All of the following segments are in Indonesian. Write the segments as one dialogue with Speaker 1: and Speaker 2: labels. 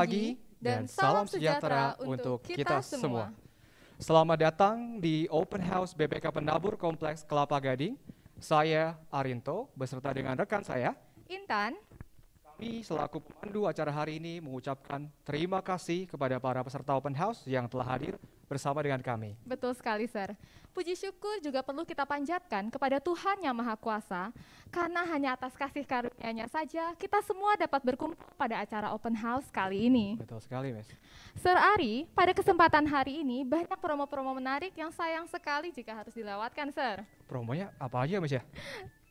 Speaker 1: pagi dan salam sejahtera untuk kita semua. Selamat datang di Open House BPK Pendabur Kompleks Kelapa Gading. Saya Arinto beserta dengan rekan saya
Speaker 2: Intan.
Speaker 1: Kami selaku pemandu acara hari ini mengucapkan terima kasih kepada para peserta Open House yang telah hadir bersama dengan kami.
Speaker 2: Betul sekali, Sir. Puji syukur juga perlu kita panjatkan kepada Tuhan Yang Maha Kuasa, karena hanya atas kasih karunia-Nya saja kita semua dapat berkumpul pada acara Open House kali ini.
Speaker 1: Betul sekali, Mas.
Speaker 2: Sir Ari, pada kesempatan hari ini banyak promo-promo menarik yang sayang sekali jika harus dilewatkan, Sir.
Speaker 1: Promonya apa aja, Mas ya?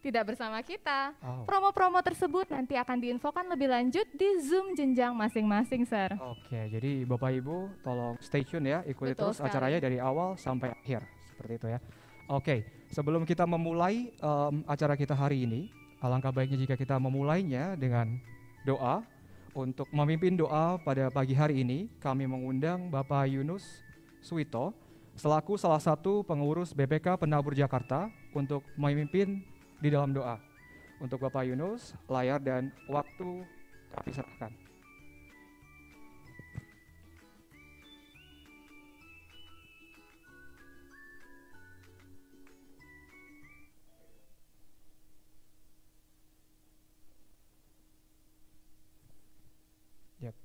Speaker 2: Tidak bersama kita.
Speaker 1: Oh.
Speaker 2: Promo-promo tersebut nanti akan diinfokan lebih lanjut di Zoom jenjang masing-masing, Sir.
Speaker 1: Oke, jadi Bapak Ibu tolong stay tune ya, ikuti
Speaker 2: Betul
Speaker 1: terus
Speaker 2: sekali.
Speaker 1: acaranya dari awal sampai akhir, seperti itu ya. Oke, sebelum kita memulai acara kita hari ini, alangkah baiknya jika kita memulainya dengan doa. Untuk memimpin doa pada pagi hari ini, kami mengundang Bapak Yunus Suwito selaku salah satu pengurus BPK Pendabur Jakarta untuk memimpin di dalam doa. Untuk Bapak Yunus, layar dan waktu kami serahkan. Yap.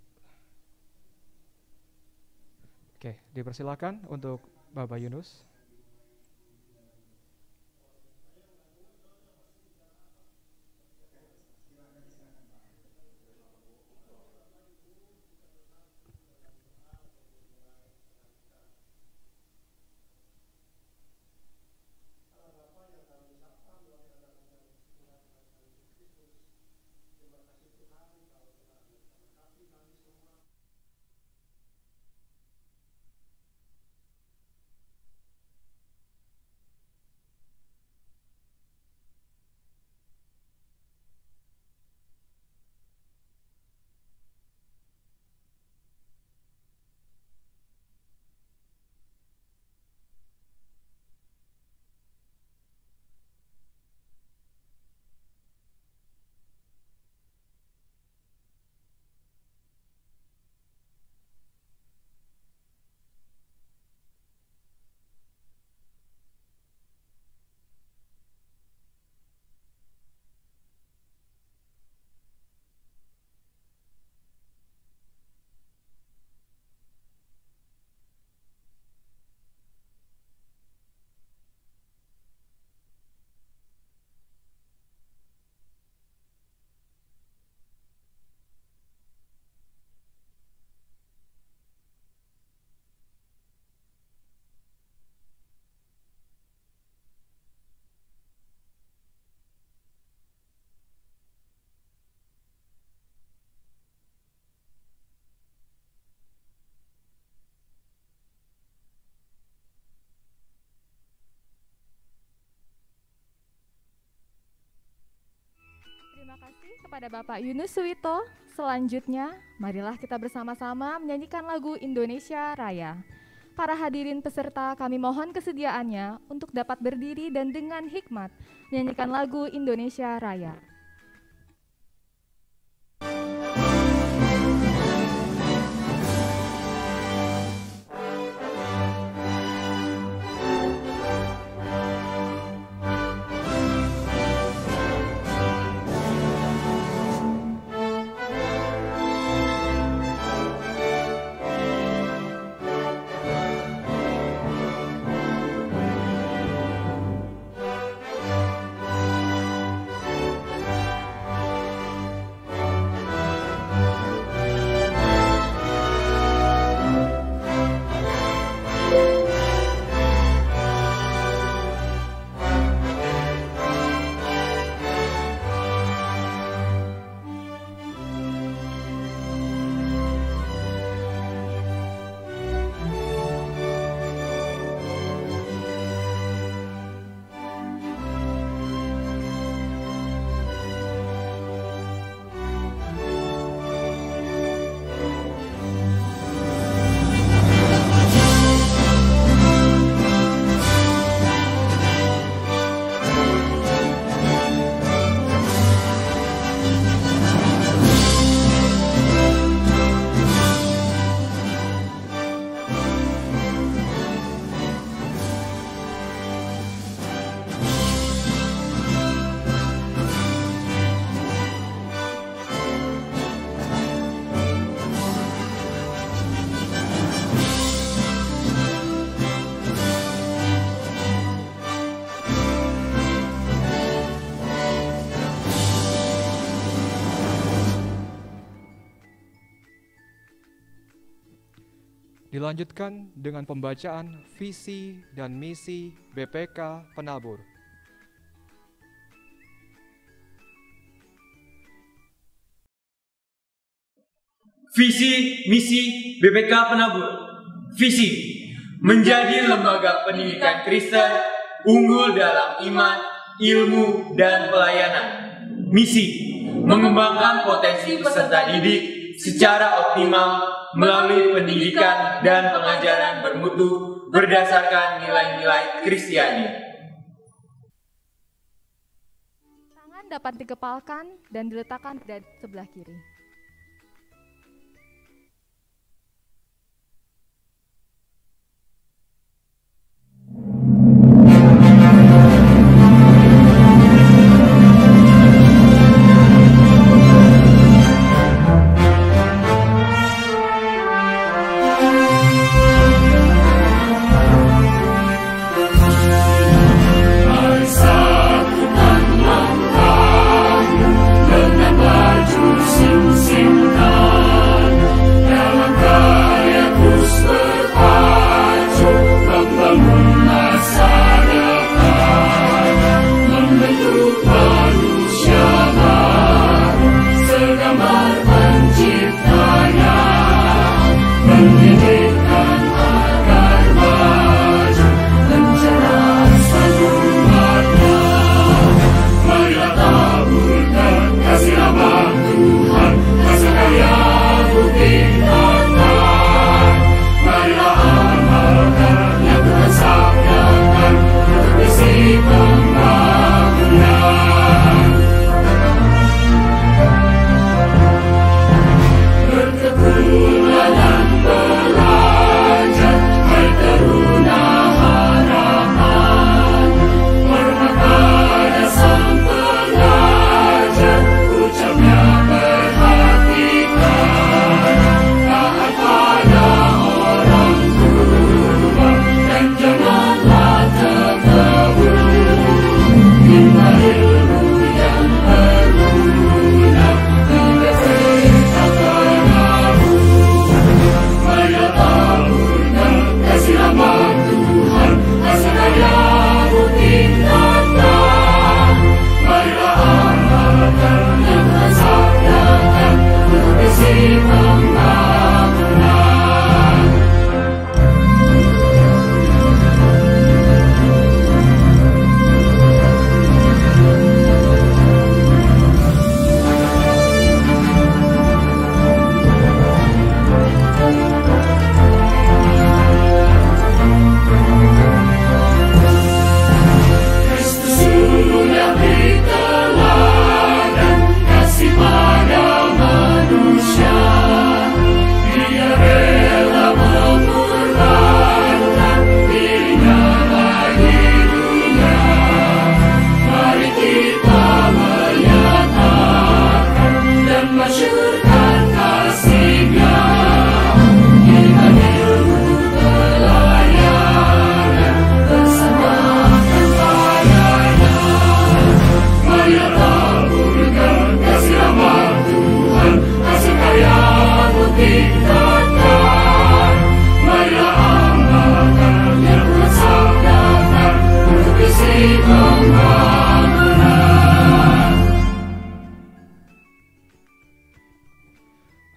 Speaker 1: Oke, dipersilakan untuk Bapak Yunus.
Speaker 2: Terima kasih kepada Bapak Yunus Suwito. Selanjutnya, marilah kita bersama-sama menyanyikan lagu Indonesia Raya. Para hadirin peserta, kami mohon kesediaannya untuk dapat berdiri dan dengan hikmat menyanyikan lagu Indonesia Raya.
Speaker 3: Indonesia
Speaker 1: dilanjutkan dengan pembacaan visi dan misi BPK Penabur.
Speaker 3: Visi misi BPK Penabur. Visi: menjadi lembaga pendidikan Kristen unggul dalam iman, ilmu, dan pelayanan. Misi: mengembangkan potensi peserta didik secara optimal melalui pendidikan dan pengajaran bermutu berdasarkan nilai-nilai Kristiani.
Speaker 2: Tangan dapat dikepalkan dan diletakkan di sebelah kiri.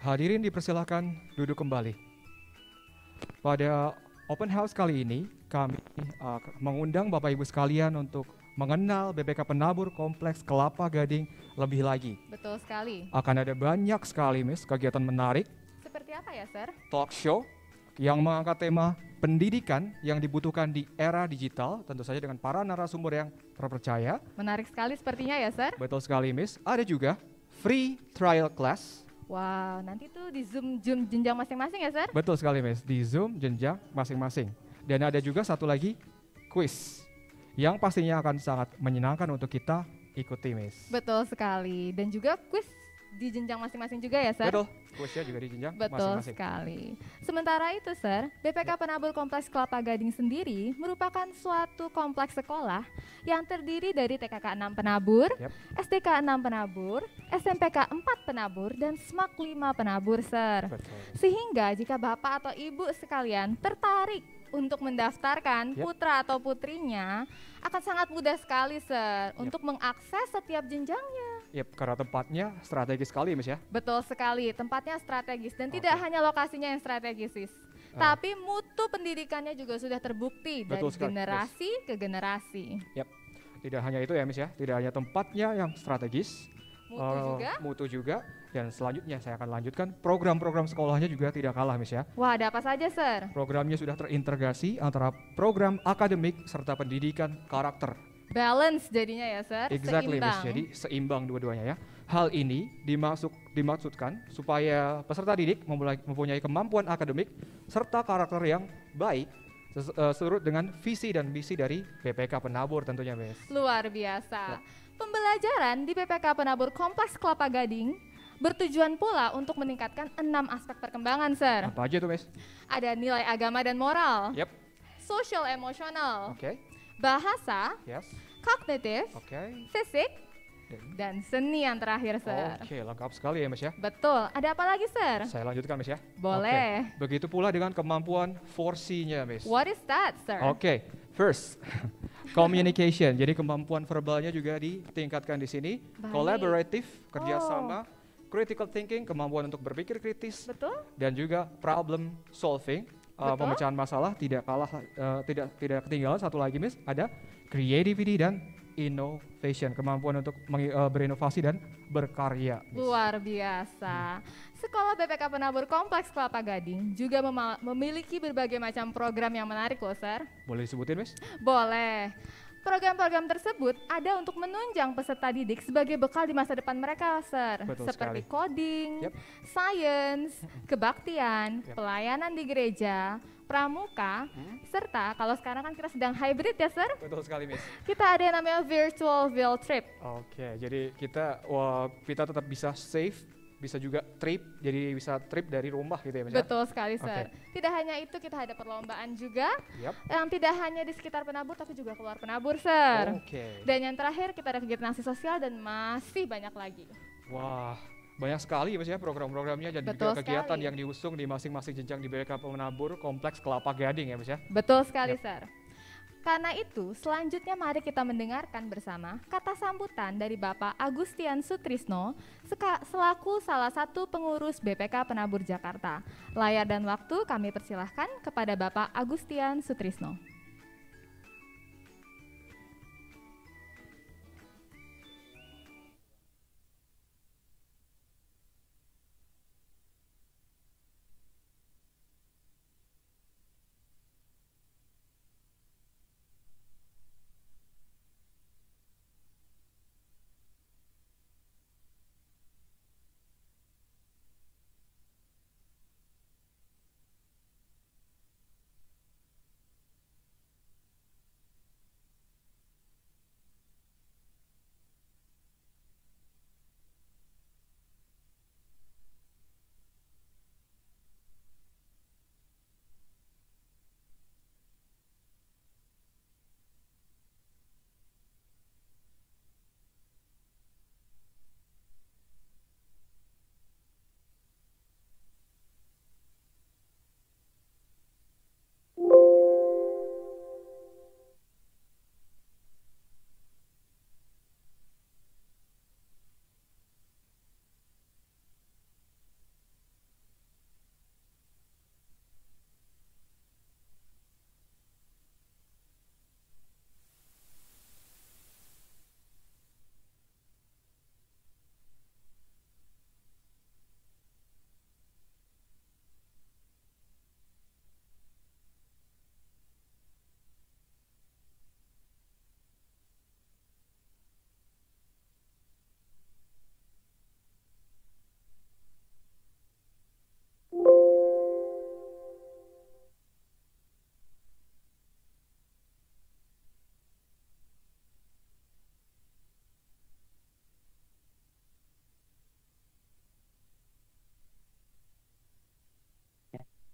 Speaker 1: Hadirin dipersilakan duduk kembali. Pada open house kali ini, kami mengundang Bapak Ibu sekalian untuk mengenal BPK Penabur Kompleks Kelapa Gading lebih lagi.
Speaker 2: Betul sekali.
Speaker 1: Akan ada banyak sekali, Miss, kegiatan menarik.
Speaker 2: Seperti apa ya, Sir?
Speaker 1: Talk show yang mengangkat tema pendidikan yang dibutuhkan di era digital, tentu saja dengan para narasumber yang terpercaya.
Speaker 2: Menarik sekali sepertinya ya, Sir?
Speaker 1: Betul sekali, Miss. Ada juga free trial class.
Speaker 2: Wow, nanti tuh di Zoom jenjang masing-masing ya, Sir?
Speaker 1: Betul sekali, Miss. Di Zoom jenjang masing-masing. Dan ada juga satu lagi quiz yang pastinya akan sangat menyenangkan untuk kita ikuti, Miss.
Speaker 2: Betul sekali. Dan juga quiz di jenjang masing-masing juga ya, Sir?
Speaker 1: Betul, kursnya juga di jenjang
Speaker 2: Betul
Speaker 1: masing-masing.
Speaker 2: sekali. Sementara itu, Sir, BPK Penabur Kompleks Kelapa Gading sendiri merupakan suatu kompleks sekolah yang terdiri dari TKK 6 Penabur,
Speaker 1: Yap.
Speaker 2: SDK 6 Penabur, SMPK 4 Penabur, dan SMAK 5 Penabur, Sir.
Speaker 1: Betul.
Speaker 2: Sehingga jika Bapak atau Ibu sekalian tertarik untuk mendaftarkan
Speaker 1: Yap.
Speaker 2: putra atau putrinya, akan sangat mudah sekali, Sir, untuk mengakses setiap jenjangnya.
Speaker 1: Yap, karena tempatnya strategis sekali, Miss ya.
Speaker 2: Betul sekali, tempatnya strategis dan tidak hanya lokasinya yang strategis, Sis.
Speaker 1: Ah.
Speaker 2: Tapi mutu pendidikannya juga sudah terbukti dari
Speaker 1: Betul sekali,
Speaker 2: generasi ke generasi.
Speaker 1: Yap. Tidak hanya itu ya, Miss ya. Tidak hanya tempatnya yang strategis, mutu juga. Dan selanjutnya saya akan lanjutkan program-program sekolahnya juga tidak kalah, Miss ya.
Speaker 2: Wah, ada apa saja, Sir?
Speaker 1: Programnya sudah terintegrasi antara program akademik serta pendidikan karakter.
Speaker 2: Balance jadinya ya, Sir.
Speaker 1: Exactly, Miss.
Speaker 2: Seimbang.
Speaker 1: Jadi seimbang dua-duanya ya. Hal ini dimaksudkan supaya peserta didik mempunyai kemampuan akademik serta karakter yang baik seturut dengan visi dan misi dari BPK Penabur tentunya, Miss.
Speaker 2: Luar biasa.
Speaker 1: Ya.
Speaker 2: Pembelajaran di BPK Penabur Kompleks Kelapa Gading bertujuan pula untuk meningkatkan 6 aspek perkembangan, Sir.
Speaker 1: Apa aja tuh, Miss?
Speaker 2: Ada nilai agama dan moral,
Speaker 1: Yap.
Speaker 2: sosial emosional,
Speaker 1: Oke.
Speaker 2: bahasa,
Speaker 1: Yes.
Speaker 2: kognitif,
Speaker 1: Oke.
Speaker 2: fisik, dan seni yang terakhir, Sir.
Speaker 1: Oke, lengkap sekali ya, Miss ya.
Speaker 2: Betul. Ada apa lagi, Sir?
Speaker 1: Saya lanjutkan, Miss ya.
Speaker 2: Boleh.
Speaker 1: Oke. Begitu pula dengan kemampuan 4C-nya, Miss.
Speaker 2: What is that, Sir?
Speaker 1: Oke, first communication. Jadi kemampuan verbalnya juga ditingkatkan di sini.
Speaker 2: Baik.
Speaker 1: Collaborative, kerjasama, critical thinking, kemampuan untuk berpikir kritis,
Speaker 2: Betul?
Speaker 1: dan juga problem solving,
Speaker 2: Betul.
Speaker 1: pemecahan masalah tidak kalah, tidak ketinggalan. Satu lagi, Miss, ada creativity dan innovation, kemampuan untuk berinovasi dan berkarya, Miss.
Speaker 2: Luar biasa. Sekolah BPK Penabur Kompleks Kelapa Gading juga memiliki berbagai macam program yang menarik loh, Sir.
Speaker 1: Boleh disebutin, Miss?
Speaker 2: Boleh. Program-program tersebut ada untuk menunjang peserta didik sebagai bekal di masa depan mereka, Sir.
Speaker 1: Betul
Speaker 2: Seperti
Speaker 1: sekali.
Speaker 2: coding,
Speaker 1: Yap.
Speaker 2: science, kebaktian,
Speaker 1: Yap.
Speaker 2: pelayanan di gereja, pramuka, serta kalau sekarang kan kita sedang hybrid ya, Sir.
Speaker 1: Betul sekali, Miss.
Speaker 2: Kita ada yang namanya virtual field trip.
Speaker 1: Oke, jadi kita tetap bisa safe, bisa juga trip, jadi bisa trip dari rumah gitu ya, Miss. ya?
Speaker 2: Betul sekali, Sir. Tidak hanya itu, kita ada perlombaan juga
Speaker 1: Yap.
Speaker 2: yang tidak hanya di sekitar Penabur tapi juga keluar Penabur, Sir.
Speaker 1: Oke.
Speaker 2: Dan yang terakhir kita ada kegiatan aksi sosial dan masih banyak lagi.
Speaker 1: Wah, banyak sekali Mas ya program-programnya dan
Speaker 2: Betul
Speaker 1: juga kegiatan
Speaker 2: sekali.
Speaker 1: yang diusung di masing-masing jenjang di BPK Penabur Kompleks Kelapa Gading ya, Mas ya.
Speaker 2: Betul sekali,
Speaker 1: Yap.
Speaker 2: Sir. Karena itu, selanjutnya mari kita mendengarkan bersama kata sambutan dari Bapak Agustian Sutrisno selaku salah satu pengurus BPK Penabur Jakarta. Layar dan waktu kami persilahkan kepada Bapak Agustian Sutrisno.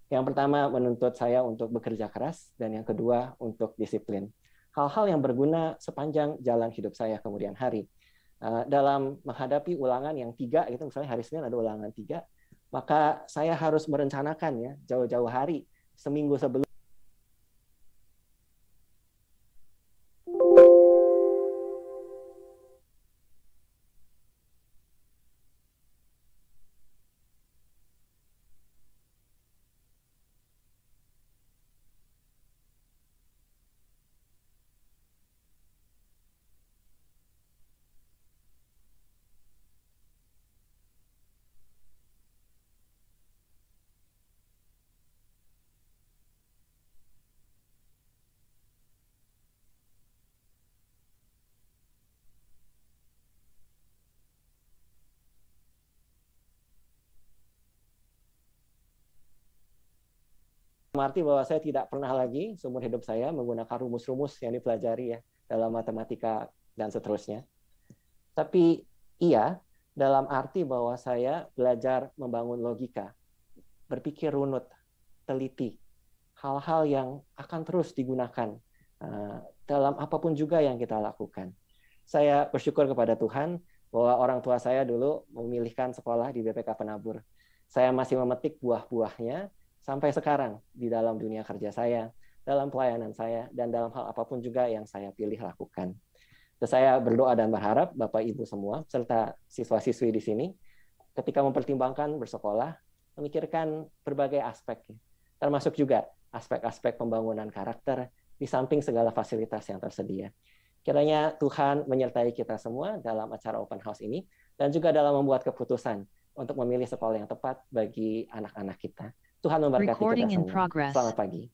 Speaker 4: Yang pertama menuntut saya untuk bekerja keras, dan yang kedua untuk disiplin. Hal-hal yang berguna sepanjang jalan hidup saya kemudian hari. Dalam menghadapi ulangan yang 3, gitu, misalnya hari Senin ada ulangan 3, maka saya harus merencanakan ya jauh-jauh hari, seminggu sebelum. Arti bahwa saya tidak pernah lagi seumur hidup saya menggunakan rumus-rumus yang dipelajari ya dalam matematika dan seterusnya. Tapi iya, dalam arti bahwa saya belajar membangun logika, berpikir runut, teliti, hal-hal yang akan terus digunakan dalam apapun juga yang kita lakukan. Saya bersyukur kepada Tuhan bahwa orang tua saya dulu memilihkan sekolah di BPK Penabur. Saya masih memetik buah-buahnya sampai sekarang di dalam dunia kerja saya, dalam pelayanan saya, dan dalam hal apapun juga yang saya pilih lakukan. Dan saya berdoa dan berharap Bapak Ibu semua, serta siswa-siswi di sini, ketika mempertimbangkan bersekolah, memikirkan berbagai aspek, termasuk juga aspek-aspek pembangunan karakter, di samping segala fasilitas yang tersedia. Kiranya Tuhan menyertai kita semua dalam acara Open House ini, dan juga dalam membuat keputusan untuk memilih sekolah yang tepat bagi anak-anak kita. Tuhan memberkati kita semua. Selamat pagi.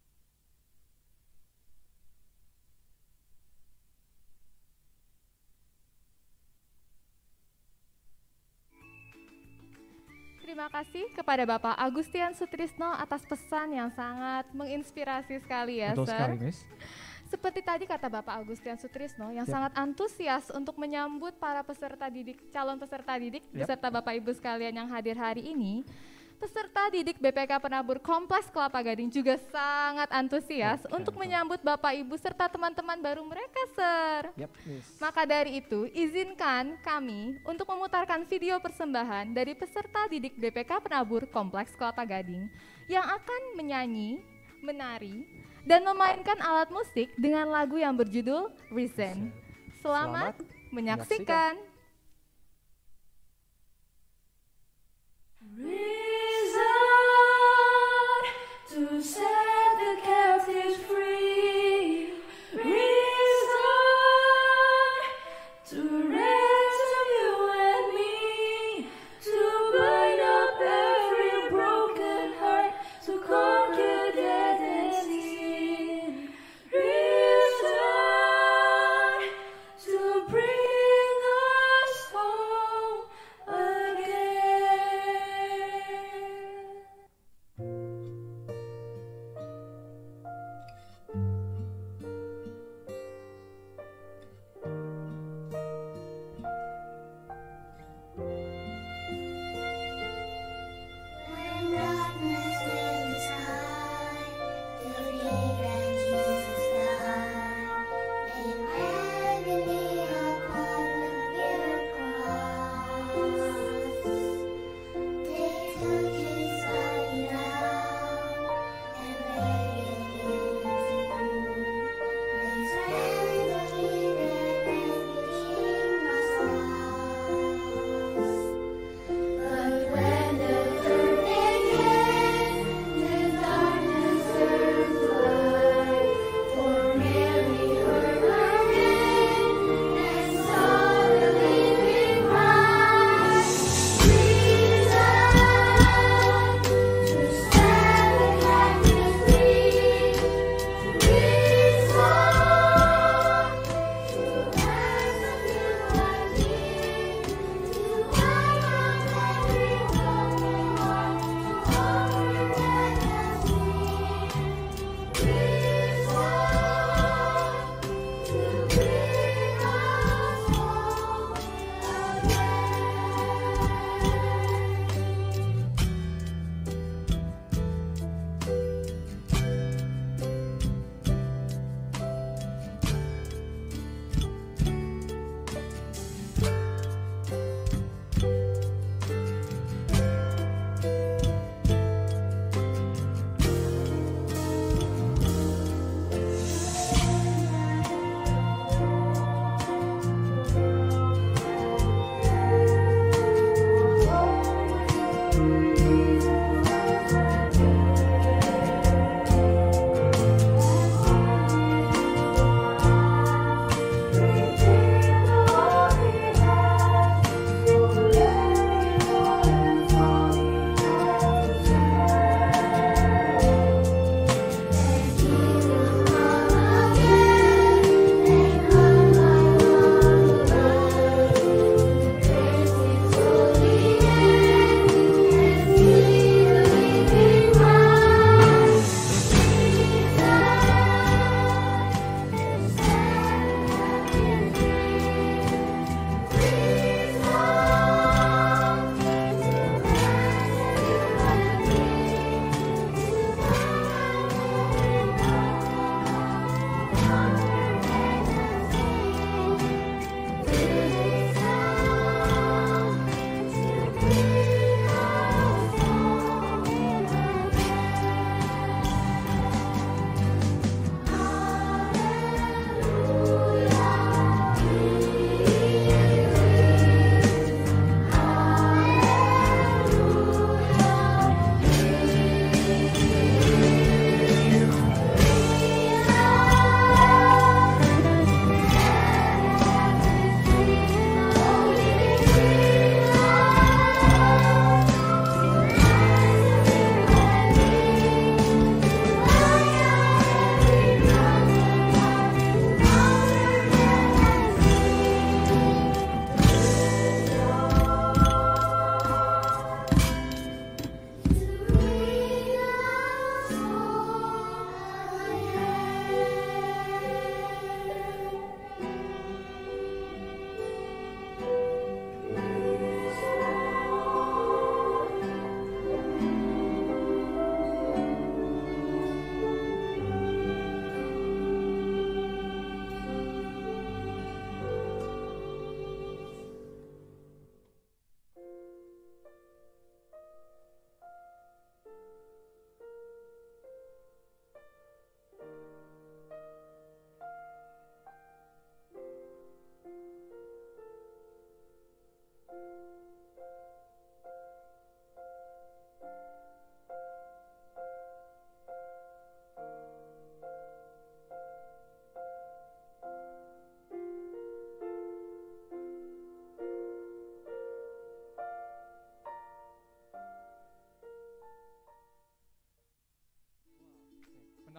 Speaker 2: Terima kasih kepada Bapak Agustian Sutrisno atas pesan yang sangat menginspirasi sekali ya,
Speaker 1: Betul
Speaker 2: Sir.
Speaker 1: sekali, Miss.
Speaker 2: Seperti tadi kata Bapak Agustian Sutrisno yang sangat antusias untuk menyambut para peserta didik, calon peserta didik, beserta Bapak Ibu sekalian yang hadir hari ini. Peserta didik BPK Penabur Kompleks Kelapa Gading juga sangat antusias untuk menyambut Bapak Ibu serta teman-teman baru mereka, Sir. Maka dari itu, izinkan kami untuk memutarkan video persembahan dari peserta didik BPK Penabur Kompleks Kelapa Gading yang akan menyanyi, menari, dan memainkan alat musik dengan lagu yang berjudul Reason. Selamat menyaksikan.
Speaker 5: To set the captives free, reason to ransom you and me, to bind up every broken heart, to conquer death and sin, reason to bring us home again.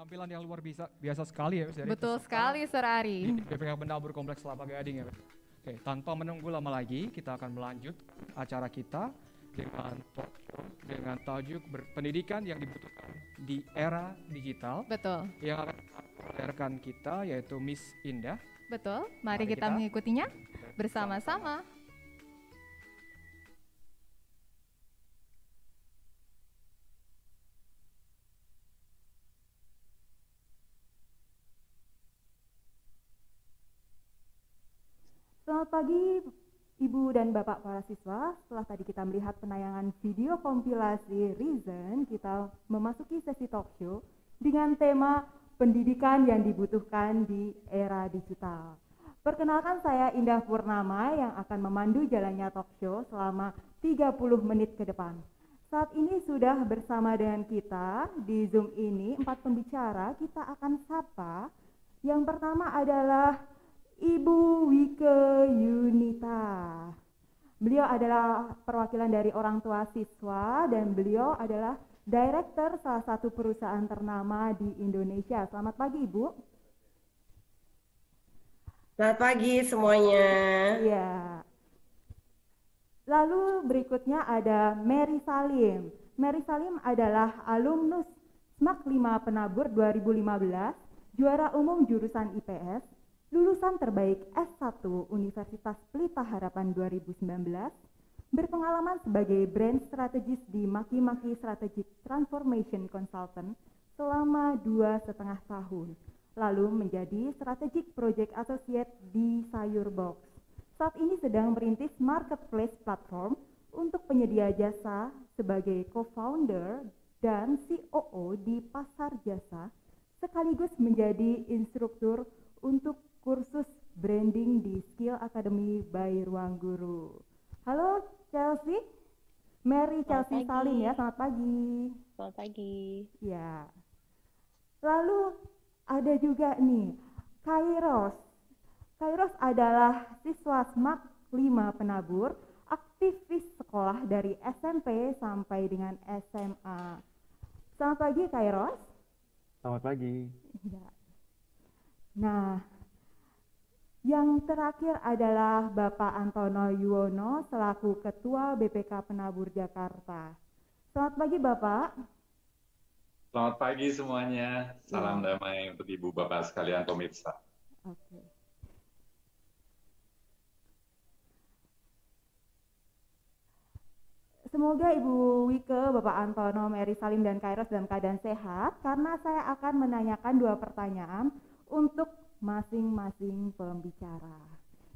Speaker 1: penampilan yang luar biasa sekali ya Mas dari
Speaker 2: Betul
Speaker 1: peserta
Speaker 2: sekali, Sir Ari.
Speaker 1: di BPK Penabur Kompleks Kelapa Gading ya Mas. Oke, tanpa menunggu lama lagi, kita akan melanjut acara kita dengan talk show dengan tajuk pendidikan yang dibutuhkan di era digital
Speaker 2: Betul,
Speaker 1: yang akan memperkenalkan kita yaitu Miss Indah.
Speaker 2: betul. Mari
Speaker 1: Mari
Speaker 2: kita
Speaker 1: kita
Speaker 2: mengikutinya bersama-sama.
Speaker 6: Selamat pagi Ibu dan Bapak para siswa. Setelah tadi kita melihat penayangan video kompilasi Reason, kita memasuki sesi talk show dengan tema pendidikan yang dibutuhkan di era digital. Perkenalkan saya Indah Purnama yang akan memandu jalannya talk show selama 30 menit ke depan. Saat ini sudah bersama dengan kita di Zoom ini 4 pembicara. Kita akan sapa. Yang pertama adalah Ibu Wike Yunita. Beliau adalah perwakilan dari orang tua siswa dan beliau adalah direktur salah satu perusahaan ternama di Indonesia. Selamat pagi Ibu.
Speaker 7: Selamat pagi semuanya.
Speaker 6: Iya. Lalu berikutnya ada Mary Salim. Mary Salim adalah alumnus SMAK 5 Penabur 2015, juara umum jurusan IPS, lulusan terbaik S1 Universitas Pelita Harapan 2019, berpengalaman sebagai brand strategis di Maki-Maki Strategic Transformation Consultant selama 2,5 tahun, lalu menjadi Strategic Project Associate di Sayurbox. Saat ini sedang merintis marketplace platform untuk penyedia jasa sebagai co-founder dan COO di pasar jasa, sekaligus menjadi instruktur untuk kursus branding di Skill Academy by Ruang Guru. Halo Chelsea, Mary Chelsea Salim ya, selamat pagi.
Speaker 8: Selamat pagi.
Speaker 6: Ya. Lalu ada juga nih Kairos. Kairos adalah siswa SMAK 5 Penabur, aktivis sekolah dari SMP sampai dengan SMA. Selamat pagi Kairos.
Speaker 9: Selamat pagi.
Speaker 6: Ya. Nah, yang terakhir adalah Bapak Antono Yuwono selaku Ketua BPK Penabur Jakarta. Selamat pagi Bapak.
Speaker 9: Selamat pagi semuanya. Salam damai untuk Ibu Bapak sekalian pemirsa.
Speaker 6: Oke. Semoga Ibu Wike, Bapak Antono, Mary Salim, dan Kairos dalam keadaan sehat karena saya akan menanyakan 2 pertanyaan untuk masing-masing pembicara.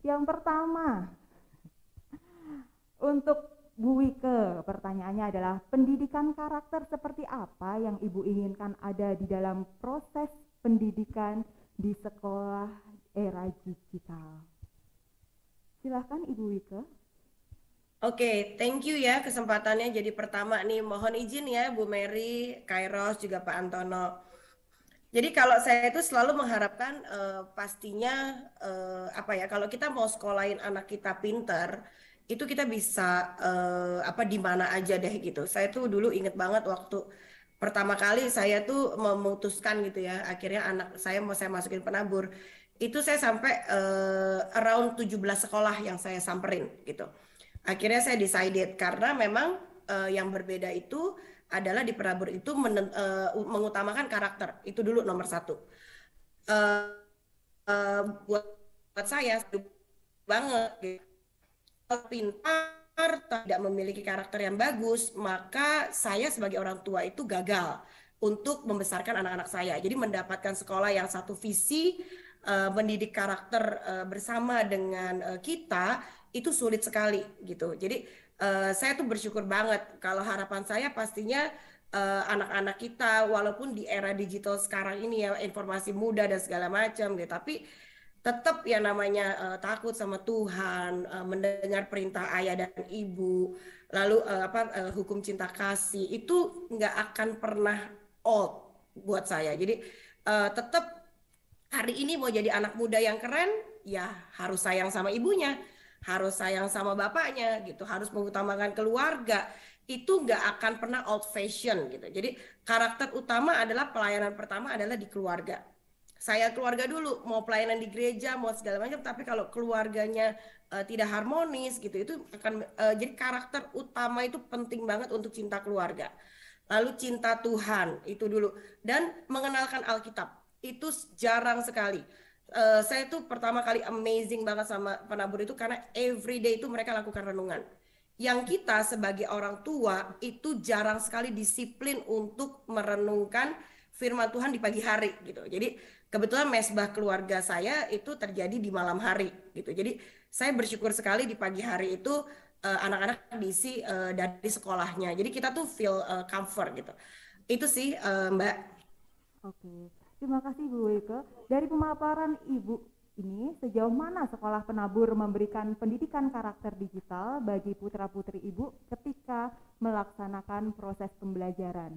Speaker 6: Yang pertama, untuk Bu Wike, pertanyaannya adalah pendidikan karakter seperti apa yang Ibu inginkan ada di dalam proses pendidikan di sekolah era digital? Silahkan Ibu Wike.
Speaker 7: Oke, thank you ya kesempatannya jadi pertama nih. Mohon izin ya Bu Mary, Kairos, juga Pak Antono. Jadi kalau saya itu selalu mengharapkan pastinya kalau kita mau sekolahin anak kita pinter, itu kita bisa di mana aja deh gitu. Saya tuh dulu inget banget waktu pertama kali saya tuh memutuskan gitu ya, akhirnya anak saya mau saya masukin penabur, itu saya sampai around 17 sekolah yang saya samperin gitu. Akhirnya saya decided karena memang yang berbeda itu adalah di penabur itu mengutamakan karakter, itu dulu nomor 1. Buat saya banget gitu. Pintar tidak memiliki karakter yang bagus, maka saya sebagai orang tua itu gagal untuk membesarkan anak-anak saya. Jadi mendapatkan sekolah yang satu visi mendidik karakter bersama dengan kita itu sulit sekali gitu. Jadi saya tuh bersyukur banget kalau harapan saya pastinya anak-anak kita walaupun di era digital sekarang ini ya informasi mudah dan segala macam gitu, tapi tetap ya namanya takut sama Tuhan, mendengar perintah ayah dan ibu, lalu hukum cinta kasih itu nggak akan pernah old buat saya. Jadi tetap hari ini mau jadi anak muda yang keren ya harus sayang sama ibunya, harus sayang sama bapaknya gitu, harus mengutamakan keluarga. itu nggak akan pernah old fashion gitu. Jadi karakter utama adalah pelayanan pertama adalah di keluarga. Saya keluarga dulu, mau pelayanan di gereja, mau segala macam, tapi kalau keluarganya tidak harmonis gitu, itu akan jadi karakter utama itu penting banget untuk cinta keluarga. Lalu cinta Tuhan itu dulu, dan mengenalkan Alkitab itu jarang sekali. Saya tuh pertama kali amazing banget sama penabur itu karena everyday itu mereka lakukan renungan. Yang kita sebagai orang tua itu jarang sekali disiplin untuk merenungkan firman Tuhan di pagi hari gitu. Jadi kebetulan mesbah keluarga saya itu terjadi di malam hari gitu. Jadi saya bersyukur sekali di pagi hari itu anak-anak diisi dari sekolahnya. Jadi kita tuh feel comfort gitu. Itu sih Mbak.
Speaker 6: Oke, terima kasih Bu Wike. Dari pemaparan Ibu ini, sejauh mana sekolah penabur memberikan pendidikan karakter digital bagi putra-putri Ibu ketika melaksanakan proses pembelajaran?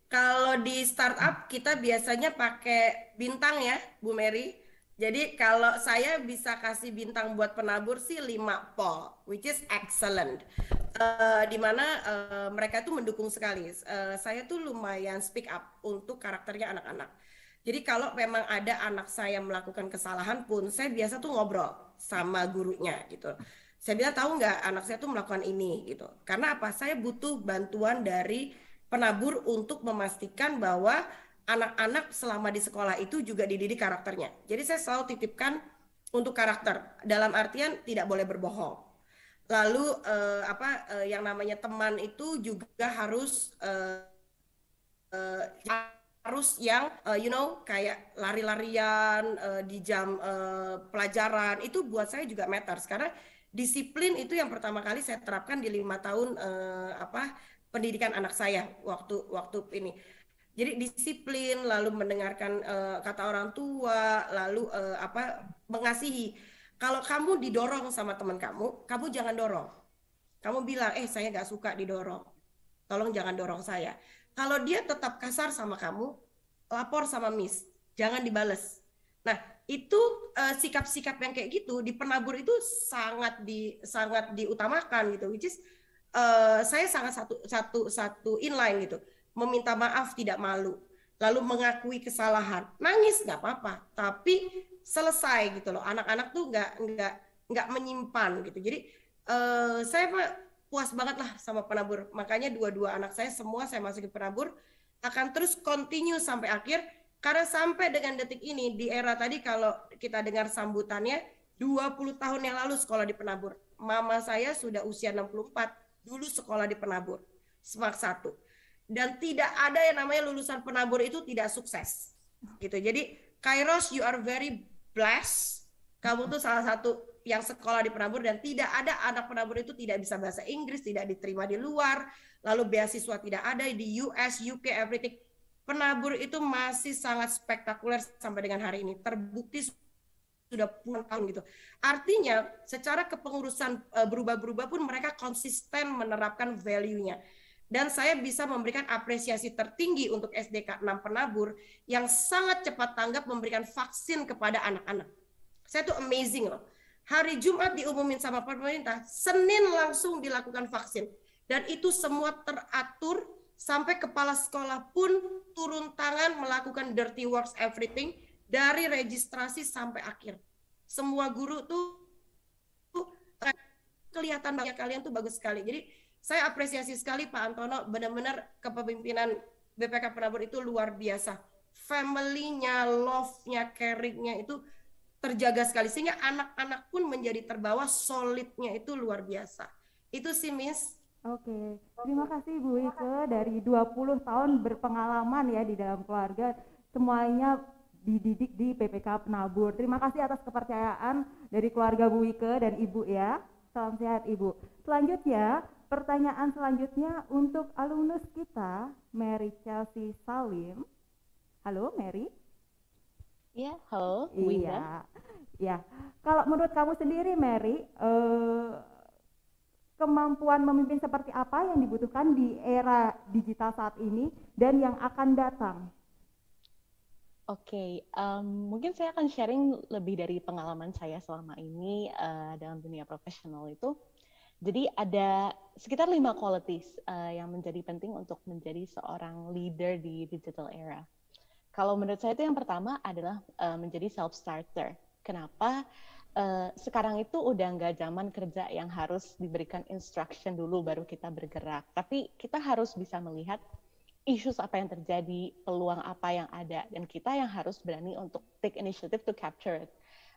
Speaker 7: Kalau di startup kita biasanya pakai bintang ya, Bu Mary. Jadi kalau saya bisa kasih bintang buat penabur sih 5 pol, which is excellent. Di mana mereka tuh mendukung sekali. Saya tuh lumayan speak up untuk karakternya anak-anak. Jadi kalau memang ada anak saya melakukan kesalahan pun, saya biasa tuh ngobrol sama gurunya gitu. Saya bilang, tahu nggak anak saya tuh melakukan ini gitu. Karena apa? Saya butuh bantuan dari penabur untuk memastikan bahwa anak-anak selama di sekolah itu juga dididik karakternya. Jadi saya selalu titipkan untuk karakter, dalam artian tidak boleh berbohong. Lalu yang namanya teman itu juga harus yang kayak lari-larian di jam pelajaran, itu buat saya juga matters karena disiplin itu yang pertama kali saya terapkan di 5 tahun pendidikan anak saya waktu ini. Jadi disiplin, lalu mendengarkan kata orang tua, lalu mengasihi. Kalau kamu didorong sama teman kamu jangan dorong. Kamu bilang, saya nggak suka didorong. Tolong jangan dorong saya. Kalau dia tetap kasar sama kamu, lapor sama Miss. Jangan dibales. Nah, itu sikap-sikap yang kayak gitu di penabur itu sangat diutamakan gitu. Which is saya sangat satu inline gitu. Meminta maaf tidak malu, lalu mengakui kesalahan, nangis nggak apa-apa, tapi selesai gitu loh. Anak-anak tuh nggak menyimpan gitu. Jadi saya puas banget lah sama penabur. Makanya dua-dua anak saya semua saya masukin penabur, akan terus continue sampai akhir. Karena sampai dengan detik ini di era tadi kalau kita dengar sambutannya 20 tahun yang lalu sekolah di penabur. Mama saya sudah usia 64, dulu sekolah di penabur, SMAK 1. Dan tidak ada yang namanya lulusan penabur itu tidak sukses gitu. Jadi Kairos, you are very blessed. Kamu tuh salah satu yang sekolah di penabur, dan tidak ada anak penabur itu tidak bisa bahasa Inggris, tidak diterima di luar, lalu beasiswa tidak ada di US, UK, everything. Penabur itu masih sangat spektakuler sampai dengan hari ini, terbukti sudah puluhan tahun gitu. Artinya secara kepengurusan berubah-berubah pun mereka konsisten menerapkan value-nya. Dan saya bisa memberikan apresiasi tertinggi untuk SDK 6 penabur yang sangat cepat tanggap memberikan vaksin kepada anak-anak. Saya tuh amazing loh. Hari Jumat diumumin sama pemerintah, Senin langsung dilakukan vaksin. Dan itu semua teratur, sampai kepala sekolah pun turun tangan melakukan dirty works everything, dari registrasi sampai akhir. Semua guru tuh kelihatan banyak kalian tuh bagus sekali. Jadi saya apresiasi sekali Pak Antono, benar-benar kepemimpinan BPK Penabur itu luar biasa. Family-nya, love-nya, caring-nya itu terjaga sekali. Sehingga anak-anak pun menjadi terbawa, solidnya itu luar biasa. Itu sih Miss.
Speaker 6: Oke, terima kasih Bu Wike, dari 20 tahun berpengalaman ya di dalam keluarga, semuanya dididik di PPK Penabur. Terima kasih atas kepercayaan dari keluarga Bu Wike dan Ibu ya. Salam sehat Ibu. Selanjutnya, pertanyaan selanjutnya untuk alumnus kita, Mary Chelsea Salim. Halo Mary.
Speaker 8: Iya, halo Bu Indah.
Speaker 6: Iya, ya. Kalau menurut kamu sendiri Mary, kemampuan memimpin seperti apa yang dibutuhkan di era digital saat ini dan yang akan datang?
Speaker 8: Oke, mungkin saya akan sharing lebih dari pengalaman saya selama ini dalam dunia profesional itu. Jadi ada sekitar 5 qualities yang menjadi penting untuk menjadi seorang leader di digital era. Kalau menurut saya itu yang pertama adalah menjadi self-starter. Kenapa? Sekarang itu udah nggak zaman kerja yang harus diberikan instruction dulu baru kita bergerak. Tapi kita harus bisa melihat issues apa yang terjadi, peluang apa yang ada, dan kita yang harus berani untuk take initiative to capture it.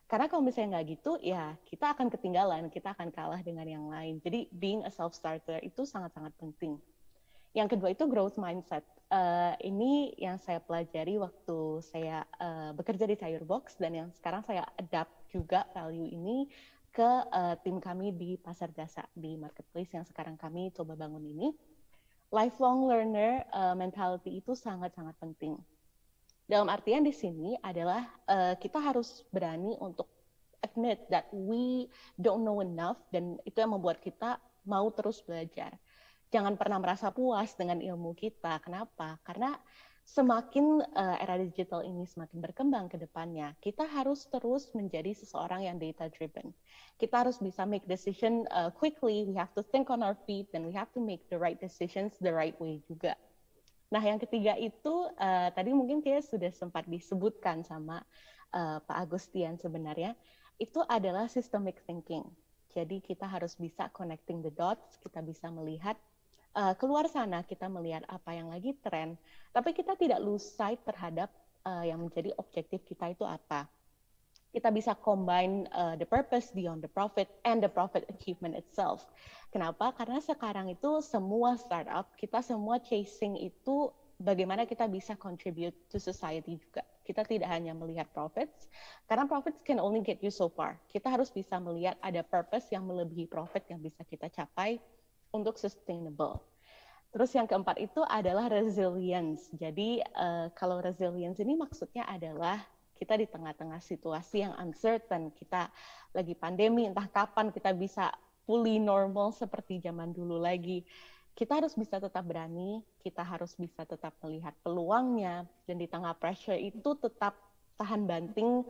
Speaker 8: Karena kalau misalnya nggak gitu, ya kita akan ketinggalan, kita akan kalah dengan yang lain. Jadi being a self-starter itu sangat-sangat penting. Yang kedua itu growth mindset. Ini yang saya pelajari waktu saya bekerja di Firebox, dan yang sekarang saya adapt juga value ini ke tim kami di Pasar Jasa, di marketplace yang sekarang kami coba bangun ini. Lifelong learner mentality itu sangat-sangat penting. Dalam artian di sini adalah kita harus berani untuk admit that we don't know enough, dan itu yang membuat kita mau terus belajar. Jangan pernah merasa puas dengan ilmu kita. Kenapa? Karena semakin era digital ini semakin berkembang ke depannya, kita harus terus menjadi seseorang yang data driven. Kita harus bisa make decision quickly, we have to think on our feet, and we have to make the right decisions the right way juga. Nah, yang ketiga itu tadi mungkin kayak sudah sempat disebutkan sama Pak Agustian sebenarnya, itu adalah systemic thinking. Jadi kita harus bisa connecting the dots, kita bisa melihat keluar sana, kita melihat apa yang lagi tren, tapi kita tidak lose sight terhadap yang menjadi objektif kita itu apa. Kita bisa combine the purpose beyond the profit and the profit achievement itself. Kenapa? Karena sekarang itu semua startup, kita semua chasing itu bagaimana kita bisa contribute to society juga. Kita tidak hanya melihat profits, karena profits can only get you so far. Kita harus bisa melihat ada purpose yang melebihi profit yang bisa kita capai untuk sustainable. Terus yang keempat itu adalah resilience. Jadi kalau resilience ini maksudnya adalah kita di tengah-tengah situasi yang uncertain, kita lagi pandemi, entah kapan kita bisa fully normal seperti zaman dulu lagi. Kita harus bisa tetap berani, kita harus bisa tetap melihat peluangnya, dan di tengah pressure itu tetap tahan banting,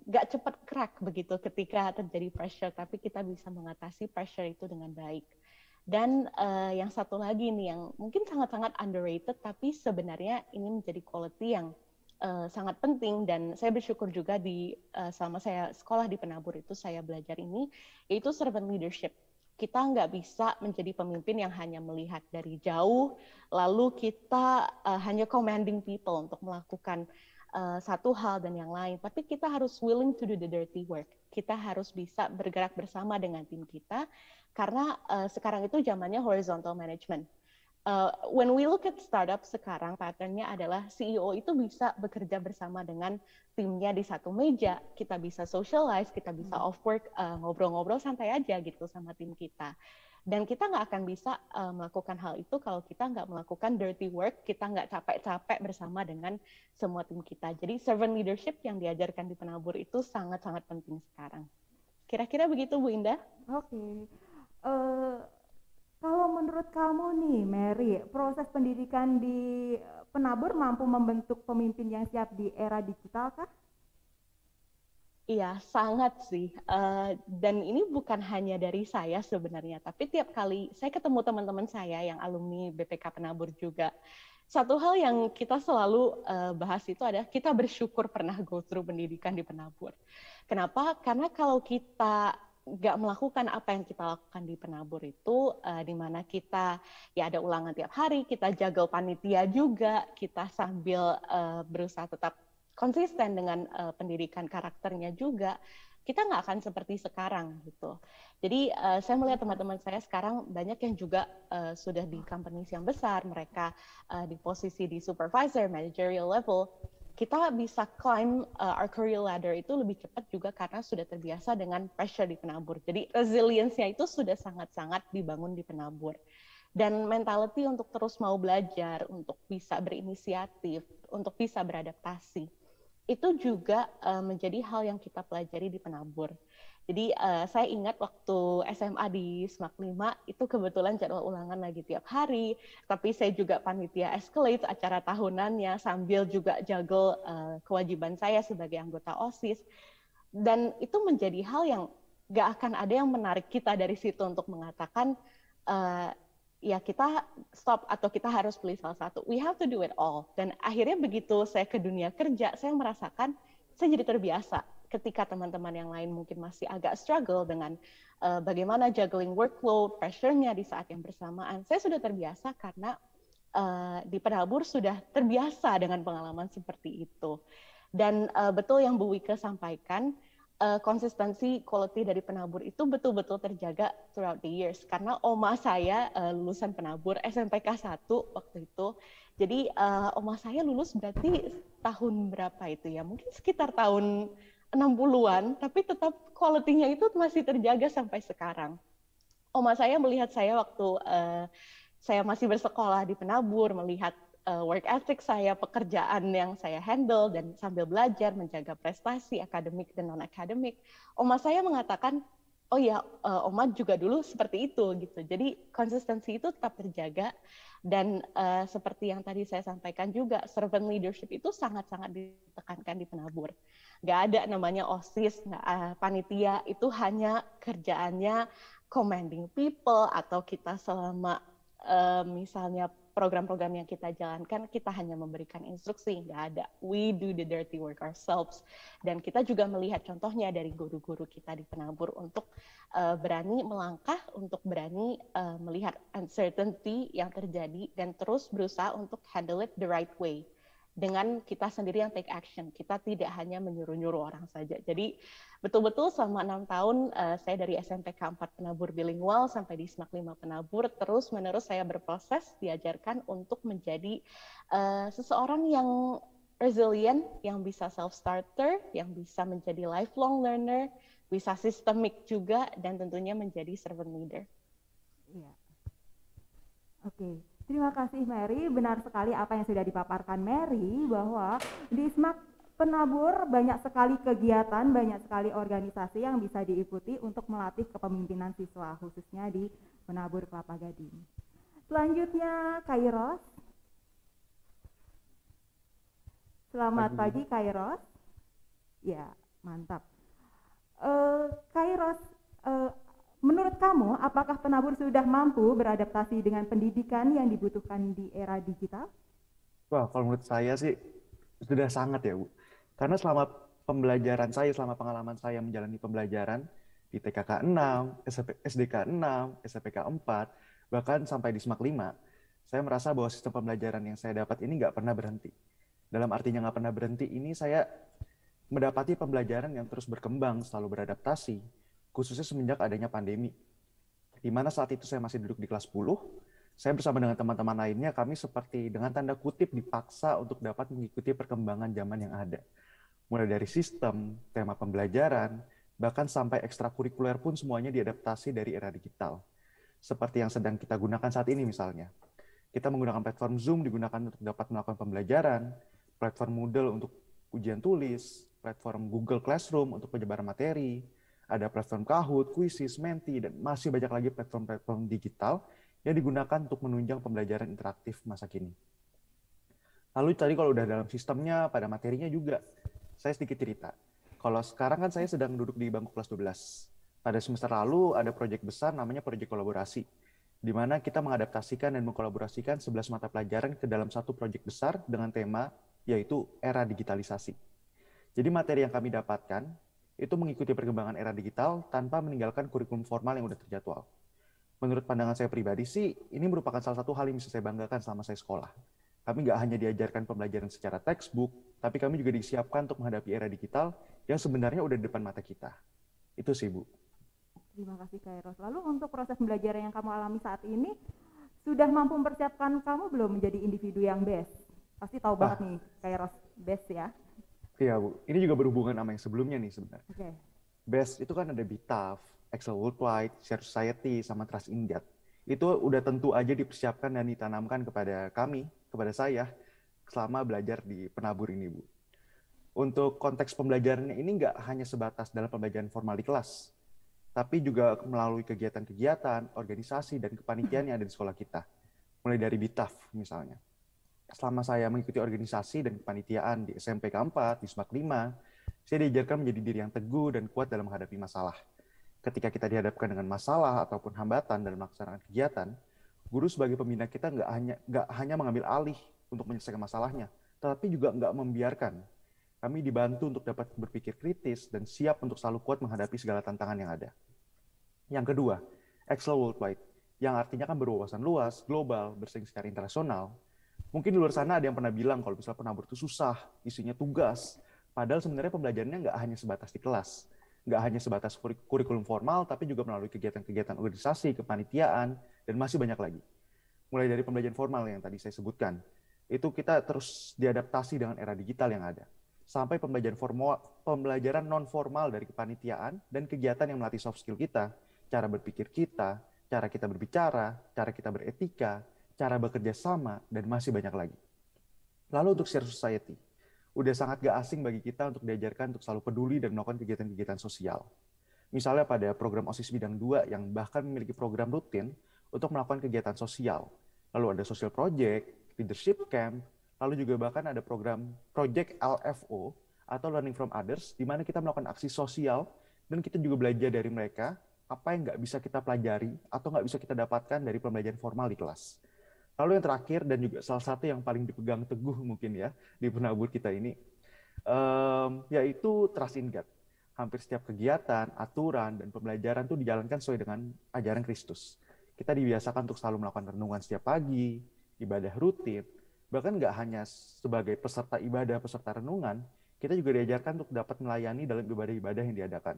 Speaker 8: gak cepat crack begitu ketika terjadi pressure, tapi kita bisa mengatasi pressure itu dengan baik. Dan yang satu lagi nih yang mungkin sangat-sangat underrated, tapi sebenarnya ini menjadi quality yang sangat penting, dan saya bersyukur juga selama saya sekolah di Penabur itu saya belajar ini, yaitu servant leadership. Kita nggak bisa menjadi pemimpin yang hanya melihat dari jauh, lalu kita hanya commanding people untuk melakukan satu hal dan yang lain, tapi kita harus willing to do the dirty work. Kita harus bisa bergerak bersama dengan tim kita, karena sekarang itu zamannya horizontal management. When we look at startup sekarang, patternnya adalah CEO itu bisa bekerja bersama dengan timnya di satu meja, kita bisa socialize, kita bisa off work, ngobrol-ngobrol santai aja gitu sama tim kita. Dan kita nggak akan bisa melakukan hal itu kalau kita nggak melakukan dirty work, kita nggak capek-capek bersama dengan semua tim kita. Jadi servant leadership yang diajarkan di Penabur itu sangat-sangat penting sekarang. Kira-kira begitu, Bu Indah?
Speaker 6: Oke. Kalau menurut kamu nih, Mary, proses pendidikan di Penabur mampu membentuk pemimpin yang siap di era digital kah?
Speaker 8: Iya, sangat sih. Dan ini bukan hanya dari saya sebenarnya, tapi tiap kali saya ketemu teman-teman saya yang alumni BPK Penabur juga, satu hal yang kita selalu bahas itu adalah kita bersyukur pernah go through pendidikan di Penabur. Kenapa? Karena kalau kita nggak melakukan apa yang kita lakukan di Penabur itu, di mana kita ya ada ulangan tiap hari, kita jaga panitia juga, kita sambil berusaha tetap konsisten dengan pendidikan karakternya juga, kita nggak akan seperti sekarang gitu. Jadi saya melihat teman-teman saya sekarang banyak yang juga sudah di companies yang besar, mereka di posisi di supervisor, managerial level. Kita bisa climb our career ladder itu lebih cepat juga karena sudah terbiasa dengan pressure di Penabur. Jadi resilience-nya itu sudah sangat-sangat dibangun di Penabur. Dan mentality untuk terus mau belajar, untuk bisa berinisiatif, untuk bisa beradaptasi, itu juga menjadi hal yang kita pelajari di Penabur. Jadi saya ingat waktu SMA di SMAK 5, itu kebetulan jadwal ulangan lagi tiap hari, tapi saya juga panitia Escalate acara tahunannya, sambil juga juggle kewajiban saya sebagai anggota OSIS. Dan itu menjadi hal yang nggak akan ada yang menarik kita dari situ untuk mengatakan ya kita stop atau kita harus pilih salah satu. We have to do it all. Dan akhirnya begitu saya ke dunia kerja, saya merasakan saya jadi terbiasa ketika teman-teman yang lain mungkin masih agak struggle dengan bagaimana juggling workload, pressure-nya di saat yang bersamaan. Saya sudah terbiasa karena di Penabur sudah terbiasa dengan pengalaman seperti itu. Dan betul yang Bu Wike sampaikan, konsistensi quality dari Penabur itu betul-betul terjaga throughout the years. Karena oma saya lulusan Penabur SMPK 1 waktu itu. Jadi oma saya lulus berarti tahun berapa itu ya? Mungkin sekitar tahun 60-an, tapi tetap quality-nya itu masih terjaga sampai sekarang. Oma saya melihat saya waktu saya masih bersekolah di Penabur, melihat work ethic saya, pekerjaan yang saya handle, dan sambil belajar menjaga prestasi akademik dan non-akademik, oma saya mengatakan, oh ya, oma juga dulu seperti itu gitu. Jadi konsistensi itu tetap terjaga, dan seperti yang tadi saya sampaikan juga, servant leadership itu sangat-sangat ditekankan di Penabur. Nggak ada namanya OSIS, panitia, itu hanya kerjaannya commanding people, atau kita selama misalnya program-program yang kita jalankan, kita hanya memberikan instruksi, nggak ada. We do the dirty work ourselves. Dan kita juga melihat contohnya dari guru-guru kita di Penabur untuk berani melangkah, untuk berani melihat uncertainty yang terjadi, dan terus berusaha untuk handle it the right way. Dengan kita sendiri yang take action, kita tidak hanya menyuruh-nyuruh orang saja. Jadi betul-betul selama 6 tahun saya dari SMPK 4 Penabur bilingual sampai di SMAK 5 Penabur, terus-menerus saya berproses, diajarkan untuk menjadi seseorang yang resilient, yang bisa self-starter, yang bisa menjadi lifelong learner, bisa sistemik juga, dan tentunya menjadi servant leader.
Speaker 6: Iya. Oke. Terima kasih Mary, benar sekali apa yang sudah dipaparkan Mary, bahwa di SMAK Penabur banyak sekali kegiatan, banyak sekali organisasi yang bisa diikuti untuk melatih kepemimpinan siswa, khususnya di Penabur Kelapa Gading. Selanjutnya Kairos. Selamat pagi Kairos. Ya, mantap. Kairos, menurut kamu, apakah Penabur sudah mampu beradaptasi dengan pendidikan yang dibutuhkan di era digital?
Speaker 10: Wah, kalau menurut saya sih sudah sangat ya, Bu. Karena selama pembelajaran saya, selama pengalaman saya menjalani pembelajaran di TKK 6, SDK 6, SPK 4, bahkan sampai di SMAK 5, saya merasa bahwa sistem pembelajaran yang saya dapat ini nggak pernah berhenti. Dalam artinya nggak pernah berhenti ini, saya mendapati pembelajaran yang terus berkembang, selalu beradaptasi, khususnya semenjak adanya pandemi. Di mana saat itu saya masih duduk di kelas 10, saya bersama dengan teman-teman lainnya, kami seperti dengan tanda kutip dipaksa untuk dapat mengikuti perkembangan zaman yang ada. Mulai dari sistem, tema pembelajaran, bahkan sampai ekstrakurikuler pun semuanya diadaptasi dari era digital. Seperti yang sedang kita gunakan saat ini misalnya. Kita menggunakan platform Zoom digunakan untuk dapat melakukan pembelajaran, platform Moodle untuk ujian tulis, platform Google Classroom untuk penyebaran materi, ada platform Kahoot, Quizzes, Menti, dan masih banyak lagi platform-platform digital yang digunakan untuk menunjang pembelajaran interaktif masa kini. Lalu tadi kalau udah dalam sistemnya, pada materinya juga, saya sedikit cerita. Kalau sekarang kan saya sedang duduk di bangku kelas 12. Pada semester lalu ada proyek besar namanya proyek kolaborasi, di mana kita mengadaptasikan dan mengkolaborasikan 11 mata pelajaran ke dalam satu proyek besar dengan tema yaitu era digitalisasi. Jadi materi yang kami dapatkan itu mengikuti perkembangan era digital tanpa meninggalkan kurikulum formal yang udah terjadwal. Menurut pandangan saya pribadi sih, ini merupakan salah satu hal yang bisa saya banggakan selama saya sekolah. Kami nggak hanya diajarkan pembelajaran secara textbook, tapi kami juga disiapkan untuk menghadapi era digital yang sebenarnya udah di depan mata kita. Itu sih, Bu.
Speaker 6: Terima kasih Kairos. Lalu untuk proses belajar yang kamu alami saat ini, sudah mampu mempersiapkan kamu belum menjadi individu yang best? Pasti tahu banget nih, Kairos best ya.
Speaker 10: Iya, Bu. Ini juga berhubungan sama yang sebelumnya nih sebenarnya.
Speaker 6: Oke.
Speaker 10: BEST itu kan ada BITAF, Excel Worldwide, Share Society, sama Trust in That. Itu udah tentu aja dipersiapkan dan ditanamkan kepada kami, kepada saya, selama belajar di Penabur ini, Bu. Untuk konteks pembelajarannya ini nggak hanya sebatas dalam pembelajaran formal di kelas, tapi juga melalui kegiatan-kegiatan, organisasi, dan kepanitiaan yang ada di sekolah kita. Mulai dari BITAF misalnya. Selama saya mengikuti organisasi dan kepanitiaan di SMPK 4, di SMAK 5, saya diajarkan menjadi diri yang teguh dan kuat dalam menghadapi masalah. ketika kita dihadapkan dengan masalah ataupun hambatan dalam melaksanakan kegiatan, guru sebagai pembina kita nggak hanya mengambil alih untuk menyelesaikan masalahnya, tetapi juga nggak membiarkan. Kami dibantu untuk dapat berpikir kritis dan siap untuk selalu kuat menghadapi segala tantangan yang ada. Yang kedua, excel worldwide, yang artinya kan berwawasan luas, global, bersaing secara internasional. Mungkin di luar sana ada yang pernah bilang kalau misalnya penabur itu susah, isinya tugas. Padahal sebenarnya pembelajarannya nggak hanya sebatas di kelas, nggak hanya sebatas kurikulum formal, tapi juga melalui kegiatan-kegiatan organisasi, kepanitiaan, dan masih banyak lagi. Mulai dari pembelajaran formal yang tadi saya sebutkan, itu kita terus diadaptasi dengan era digital yang ada. Sampai pembelajaran non-formal dari kepanitiaan dan kegiatan yang melatih soft skill kita, cara berpikir kita, cara kita berbicara, cara kita beretika, cara bekerja sama, dan masih banyak lagi. Lalu untuk share society, udah sangat gak asing bagi kita untuk diajarkan untuk selalu peduli dan melakukan kegiatan-kegiatan sosial. Misalnya pada program OSIS Bidang 2 yang bahkan memiliki program rutin untuk melakukan kegiatan sosial. Lalu ada social project, leadership camp, lalu juga bahkan ada program project LFO atau learning from others, di mana kita melakukan aksi sosial dan kita juga belajar dari mereka apa yang nggak bisa kita pelajari atau nggak bisa kita dapatkan dari pembelajaran formal di kelas. Lalu yang terakhir dan juga salah satu yang paling dipegang teguh mungkin ya di penabur kita ini, yaitu trust in God. Hampir setiap kegiatan, aturan, dan pembelajaran itu dijalankan sesuai dengan ajaran Kristus. Kita dibiasakan untuk selalu melakukan renungan setiap pagi, ibadah rutin, bahkan nggak hanya sebagai peserta ibadah, peserta renungan, kita juga diajarkan untuk dapat melayani dalam ibadah-ibadah yang diadakan.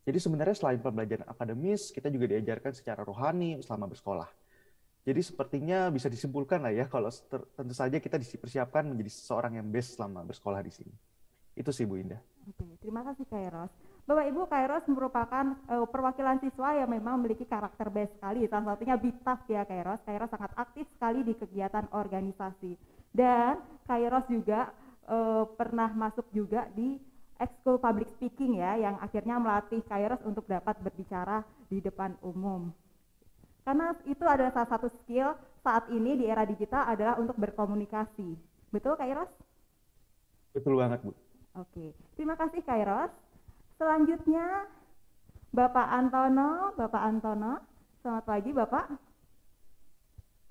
Speaker 10: Jadi sebenarnya selain pembelajaran akademis, kita juga diajarkan secara rohani selama bersekolah. Jadi sepertinya bisa disimpulkan lah ya, kalau tentu saja kita dipersiapkan menjadi seseorang yang best selama bersekolah di sini. Itu sih Bu Indah.
Speaker 6: Oke, terima kasih Kairos. Bapak Ibu, Kairos merupakan perwakilan siswa yang memang memiliki karakter best sekali. Salah satunya Big Tough ya Kairos. Kairos sangat aktif sekali di kegiatan organisasi. Dan Kairos juga pernah masuk juga di Ekskul Public Speaking ya, yang akhirnya melatih Kairos untuk dapat berbicara di depan umum. Karena itu adalah salah satu skill saat ini di era digital adalah untuk berkomunikasi. Betul Kairos?
Speaker 10: Betul banget Bu.
Speaker 6: Oke, terima kasih Kairos. Selanjutnya Bapak Antono. Selamat pagi Bapak.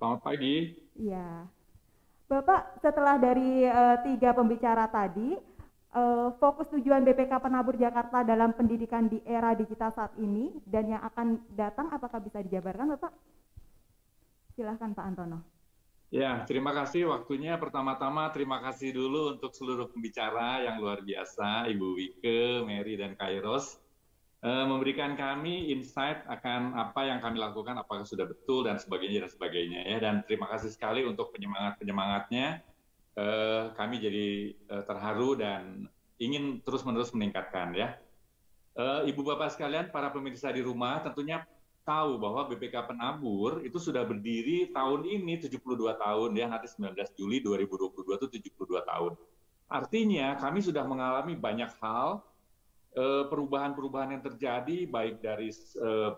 Speaker 9: Selamat pagi.
Speaker 6: Iya. Bapak, setelah dari 3 pembicara tadi, fokus tujuan BPK Penabur Jakarta dalam pendidikan di era digital saat ini dan yang akan datang, apakah bisa dijabarkan Bapak? Silahkan Pak Antono.
Speaker 9: Ya, terima kasih waktunya. Pertama-tama terima kasih dulu untuk seluruh pembicara yang luar biasa, Ibu Wike, Mary, dan Kairos, memberikan kami insight akan apa yang kami lakukan, apakah sudah betul, dan sebagainya. Ya. Dan terima kasih sekali untuk penyemangatnya. Kami jadi terharu dan ingin terus-menerus meningkatkan. Ya. Ibu Bapak sekalian, para pemirsa di rumah, tentunya tahu bahwa BPK Penabur itu sudah berdiri tahun ini 72 tahun ya, nanti 19 Juli 2022 itu 72 tahun. Artinya kami sudah mengalami banyak hal, perubahan-perubahan yang terjadi baik dari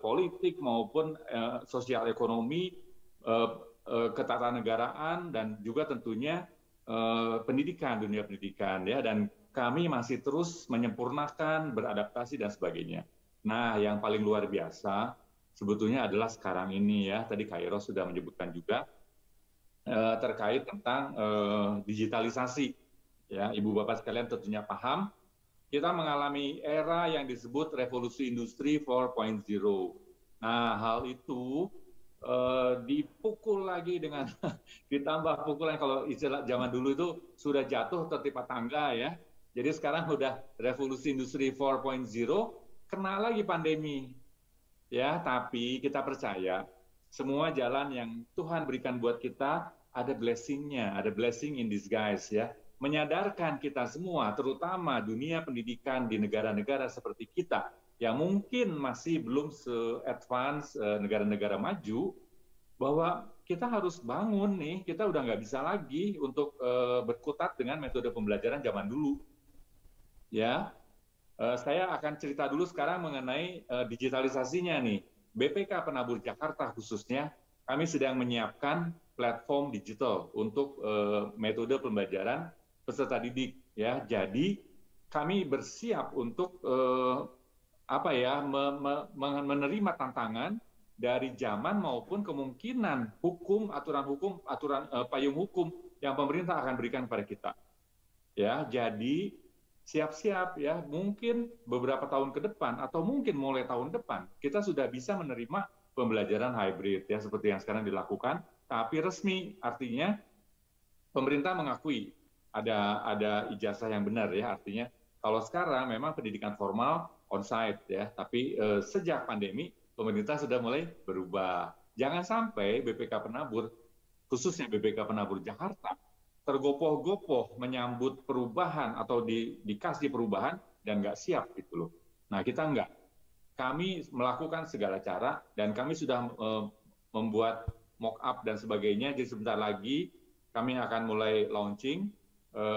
Speaker 9: politik maupun sosial ekonomi, ketatanegaraan dan juga tentunya pendidikan, dunia pendidikan ya, dan kami masih terus menyempurnakan, beradaptasi dan sebagainya. Nah, yang paling luar biasa sebetulnya adalah sekarang ini ya, tadi Kairos sudah menyebutkan juga terkait tentang digitalisasi. Ya, Ibu Bapak sekalian tentunya paham, kita mengalami era yang disebut revolusi industri 4.0. Nah, hal itu dipukul lagi dengan ditambah pukulan, kalau istilah zaman dulu itu sudah jatuh tertimpa tangga ya. Jadi sekarang sudah revolusi industri 4.0, kena lagi pandemi. Ya, tapi kita percaya semua jalan yang Tuhan berikan buat kita ada blessing-nya, ada blessing in disguise ya. Menyadarkan kita semua, terutama dunia pendidikan di negara-negara seperti kita, yang mungkin masih belum se-advance negara-negara maju, bahwa kita harus bangun nih, kita udah nggak bisa lagi untuk berkutat dengan metode pembelajaran zaman dulu. Ya. Saya akan cerita dulu sekarang mengenai digitalisasinya nih. BPK Penabur Jakarta khususnya, kami sedang menyiapkan platform digital untuk metode pembelajaran peserta didik. Ya, jadi kami bersiap untuk menerima tantangan dari zaman maupun kemungkinan aturan payung hukum yang pemerintah akan berikan kepada kita. Ya, jadi siap-siap ya, mungkin beberapa tahun ke depan atau mungkin mulai tahun depan kita sudah bisa menerima pembelajaran hybrid ya seperti yang sekarang dilakukan, tapi resmi, artinya pemerintah mengakui ada ijazah yang benar ya, artinya kalau sekarang memang pendidikan formal onsite ya, tapi sejak pandemi pemerintah sudah mulai berubah. Jangan sampai BPK Penabur, khususnya BPK Penabur Jakarta, tergopoh-gopoh menyambut perubahan atau dikasih perubahan dan nggak siap gitu loh. Nah kita nggak. Kami melakukan segala cara dan kami sudah membuat mock-up dan sebagainya. Jadi sebentar lagi kami akan mulai launching.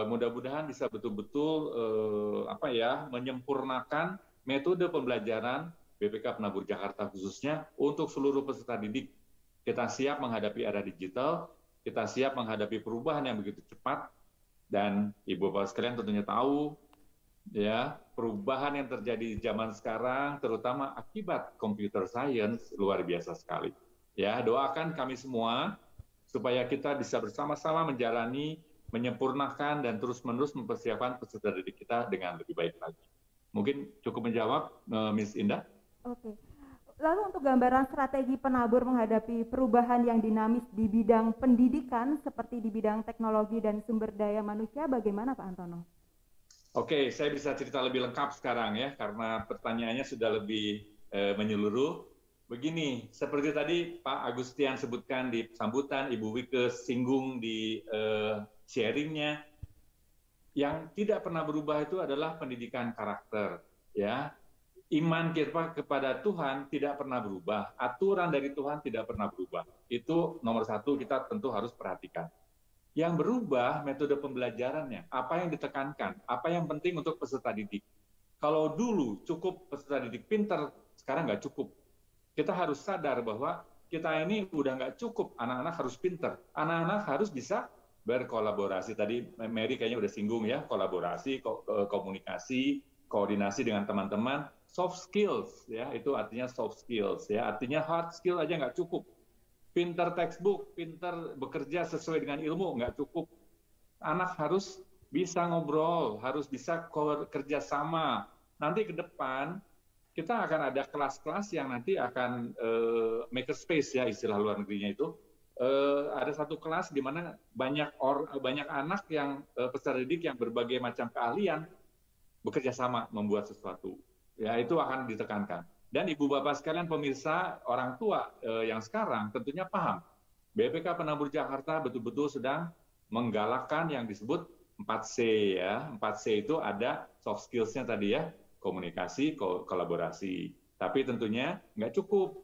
Speaker 9: Mudah-mudahan bisa betul-betul menyempurnakan metode pembelajaran BPK Penabur Jakarta khususnya untuk seluruh peserta didik. Kita siap menghadapi era digital, kita siap menghadapi perubahan yang begitu cepat, dan Ibu Bapak sekalian tentunya tahu ya perubahan yang terjadi di zaman sekarang, terutama akibat computer science, luar biasa sekali. Ya, doakan kami semua supaya kita bisa bersama-sama menjalani, menyempurnakan dan terus-menerus mempersiapkan peserta didik kita dengan lebih baik lagi. Mungkin cukup menjawab, Miss Indah.
Speaker 6: Oke. Lalu untuk gambaran strategi penabur menghadapi perubahan yang dinamis di bidang pendidikan seperti di bidang teknologi dan sumber daya manusia, bagaimana Pak Antono?
Speaker 9: Oke, saya bisa cerita lebih lengkap sekarang ya, karena pertanyaannya sudah lebih menyeluruh. Begini, seperti tadi Pak Agustian sebutkan di sambutan, Ibu Wike singgung di sharingnya, yang tidak pernah berubah itu adalah pendidikan karakter, ya. Iman kita kepada Tuhan tidak pernah berubah, aturan dari Tuhan tidak pernah berubah. Itu nomor satu kita tentu harus perhatikan. Yang berubah metode pembelajarannya, apa yang ditekankan, apa yang penting untuk peserta didik. Kalau dulu cukup peserta didik pinter, sekarang nggak cukup. Kita harus sadar bahwa kita ini udah nggak cukup, anak-anak harus pinter. Anak-anak harus bisa berkolaborasi. Tadi Mary kayaknya udah singgung ya, kolaborasi, komunikasi, koordinasi dengan teman-teman, soft skills ya, itu artinya soft skills ya, artinya hard skill aja nggak cukup. Pinter textbook, pinter bekerja sesuai dengan ilmu nggak cukup. Anak harus bisa ngobrol, harus bisa kerja sama. Nanti ke depan kita akan ada kelas-kelas yang nanti akan makerspace ya, istilah luar negerinya itu. Ada satu kelas di mana banyak anak yang peserta didik yang berbagai macam keahlian bekerja sama membuat sesuatu. Ya, itu akan ditekankan. Dan Ibu Bapak sekalian pemirsa, orang tua yang sekarang tentunya paham. BPK Penabur Jakarta betul-betul sedang menggalakkan yang disebut 4C ya. 4C itu ada soft skills-nya tadi ya, komunikasi, kolaborasi. Tapi tentunya nggak cukup.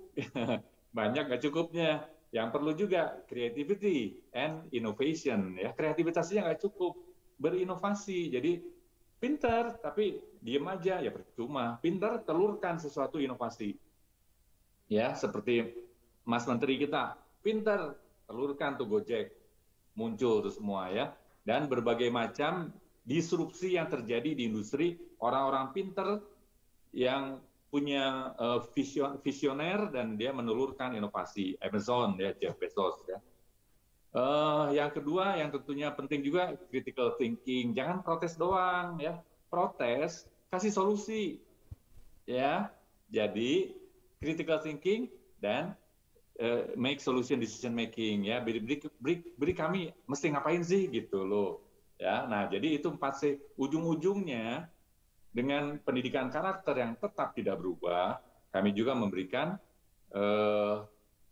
Speaker 9: Banyak nggak cukupnya. Yang perlu juga creativity and innovation ya. Kreativitasnya nggak cukup, berinovasi. Jadi pinter tapi diem aja ya percuma. Pinter telurkan sesuatu inovasi. Ya, seperti Mas Menteri kita, pinter telurkan tuh Gojek. Muncul tuh semua ya. Dan berbagai macam disrupsi yang terjadi di industri, orang-orang pinter yang punya visioner dan dia menelurkan inovasi. Amazon ya, Jeff Bezos ya. Yang kedua yang tentunya penting juga critical thinking. Jangan protes doang ya. Protes, kasih solusi. Ya. Jadi critical thinking dan make solution decision making ya. Beri kami mesti ngapain sih gitu loh. Ya. Nah, jadi itu 4C. Ujung-ujungnya dengan pendidikan karakter yang tetap tidak berubah, kami juga memberikan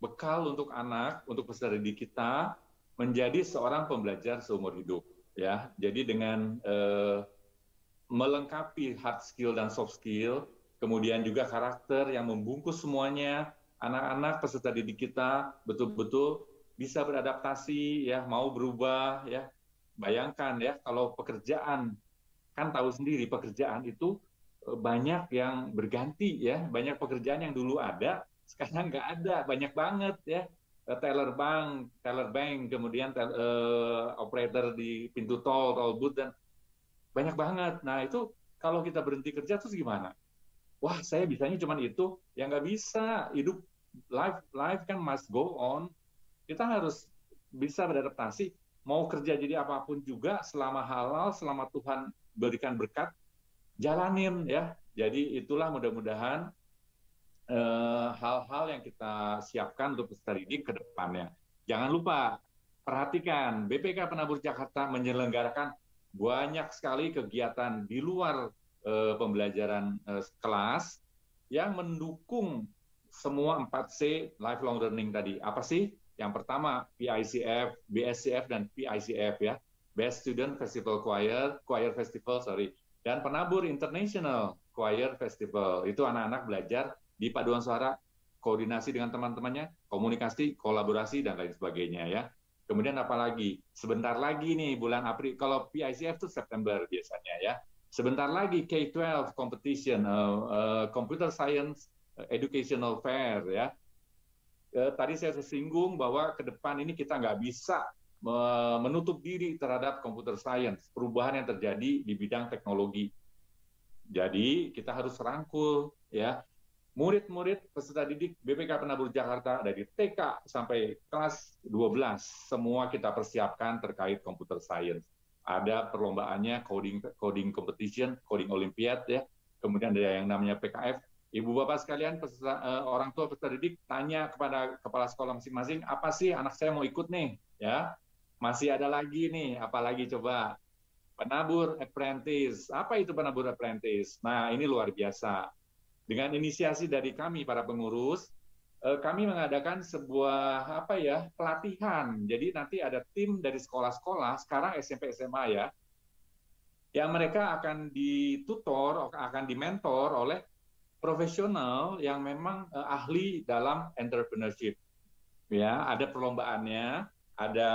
Speaker 9: bekal untuk anak, untuk peserta didik kita menjadi seorang pembelajar seumur hidup. Ya, jadi dengan melengkapi hard skill dan soft skill, kemudian juga karakter yang membungkus semuanya, anak-anak peserta didik kita betul-betul bisa beradaptasi, ya, mau berubah, ya. Bayangkan ya, kalau pekerjaan, kan tahu sendiri pekerjaan itu banyak yang berganti ya, banyak pekerjaan yang dulu ada, sekarang nggak ada, banyak banget ya. Teller bank, kemudian operator di pintu tol booth, dan banyak banget. Nah itu kalau kita berhenti kerja terus gimana? wah saya bisanya cuma itu, ya nggak bisa. Hidup life kan must go on. Kita harus bisa beradaptasi. Mau kerja jadi apapun juga, selama halal, selama Tuhan berikan berkat, jalanin ya. Jadi itulah mudah-mudahan hal-hal yang kita siapkan untuk peserta didik ke depannya. Jangan lupa, perhatikan, BPK Penabur Jakarta menyelenggarakan banyak sekali kegiatan di luar pembelajaran kelas yang mendukung semua 4C lifelong learning tadi. Apa sih? Yang pertama, PICF, BSCF, dan PICF ya. Best Student Festival Choir Festival, dan Penabur International Choir Festival. Itu anak-anak belajar di paduan suara, koordinasi dengan teman-temannya, komunikasi, kolaborasi, dan lain sebagainya ya. Kemudian apalagi, sebentar lagi nih bulan April, kalau PICF itu September biasanya ya. Sebentar lagi K-12 competition, Computer Science Educational Fair ya. Tadi saya singgung bahwa ke depan ini kita nggak bisa menutup diri terhadap computer science, perubahan yang terjadi di bidang teknologi. Jadi kita harus rangkul ya. Murid-murid peserta didik BPK Penabur Jakarta dari TK sampai kelas 12, semua kita persiapkan terkait computer science. Ada perlombaannya coding competition, coding olympiad ya. Kemudian ada yang namanya PKF. Ibu bapak sekalian, orang tua peserta didik tanya kepada kepala sekolah masing-masing, apa sih anak saya mau ikut nih? Ya, masih ada lagi nih, apalagi coba penabur apprentice. Apa itu penabur apprentice? Nah, ini luar biasa. Dengan inisiasi dari kami para pengurus, kami mengadakan sebuah pelatihan. Jadi nanti ada tim dari sekolah-sekolah, sekarang SMP SMA ya, yang mereka akan ditutor, akan dimentor oleh profesional yang memang ahli dalam entrepreneurship. Ya, ada perlombaannya, ada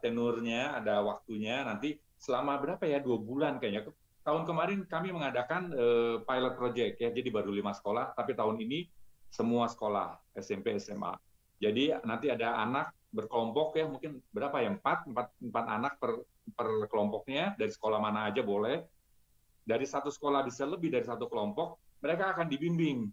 Speaker 9: tenurnya, ada waktunya. Nanti selama berapa ya? 2 bulan kayaknya. Tahun kemarin kami mengadakan pilot project ya, jadi baru 5 sekolah, tapi tahun ini semua sekolah SMP SMA. Jadi nanti ada anak berkelompok ya, mungkin berapa ya? 4 anak per kelompoknya, dari sekolah mana aja boleh. Dari satu sekolah bisa lebih dari satu kelompok, mereka akan dibimbing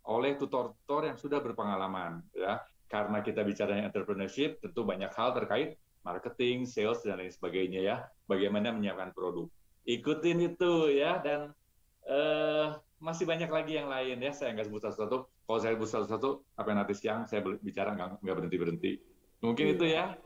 Speaker 9: oleh tutor-tutor yang sudah berpengalaman ya. Karena kita bicara entrepreneurship, tentu banyak hal terkait marketing, sales, dan lain sebagainya ya. Bagaimana menyiapkan produk. Ikutin itu ya, dan masih banyak lagi yang lain ya. Saya nggak sebut satu-satu. Kalau saya sebut satu-satu, apa yang nanti siang saya bicara nggak berhenti-berhenti. Mungkin itu ya,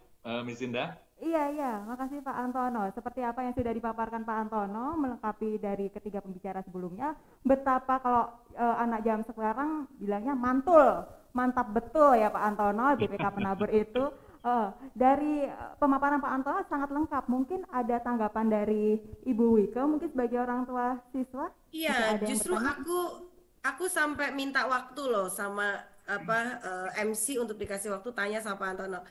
Speaker 9: Miss Indah.
Speaker 6: Iya, makasih Pak Antono. Seperti apa yang sudah dipaparkan Pak Antono, melengkapi dari ketiga pembicara sebelumnya, betapa kalau anak jam sekarang bilangnya mantul, mantap betul ya Pak Antono, BPK Penabur itu. Dari pemaparan Pak Antono sangat lengkap. Mungkin ada tanggapan dari Ibu Wike, mungkin sebagai orang tua siswa?
Speaker 7: Iya, justru aku sampai minta waktu loh sama MC untuk dikasih waktu tanya sama Pak Antono.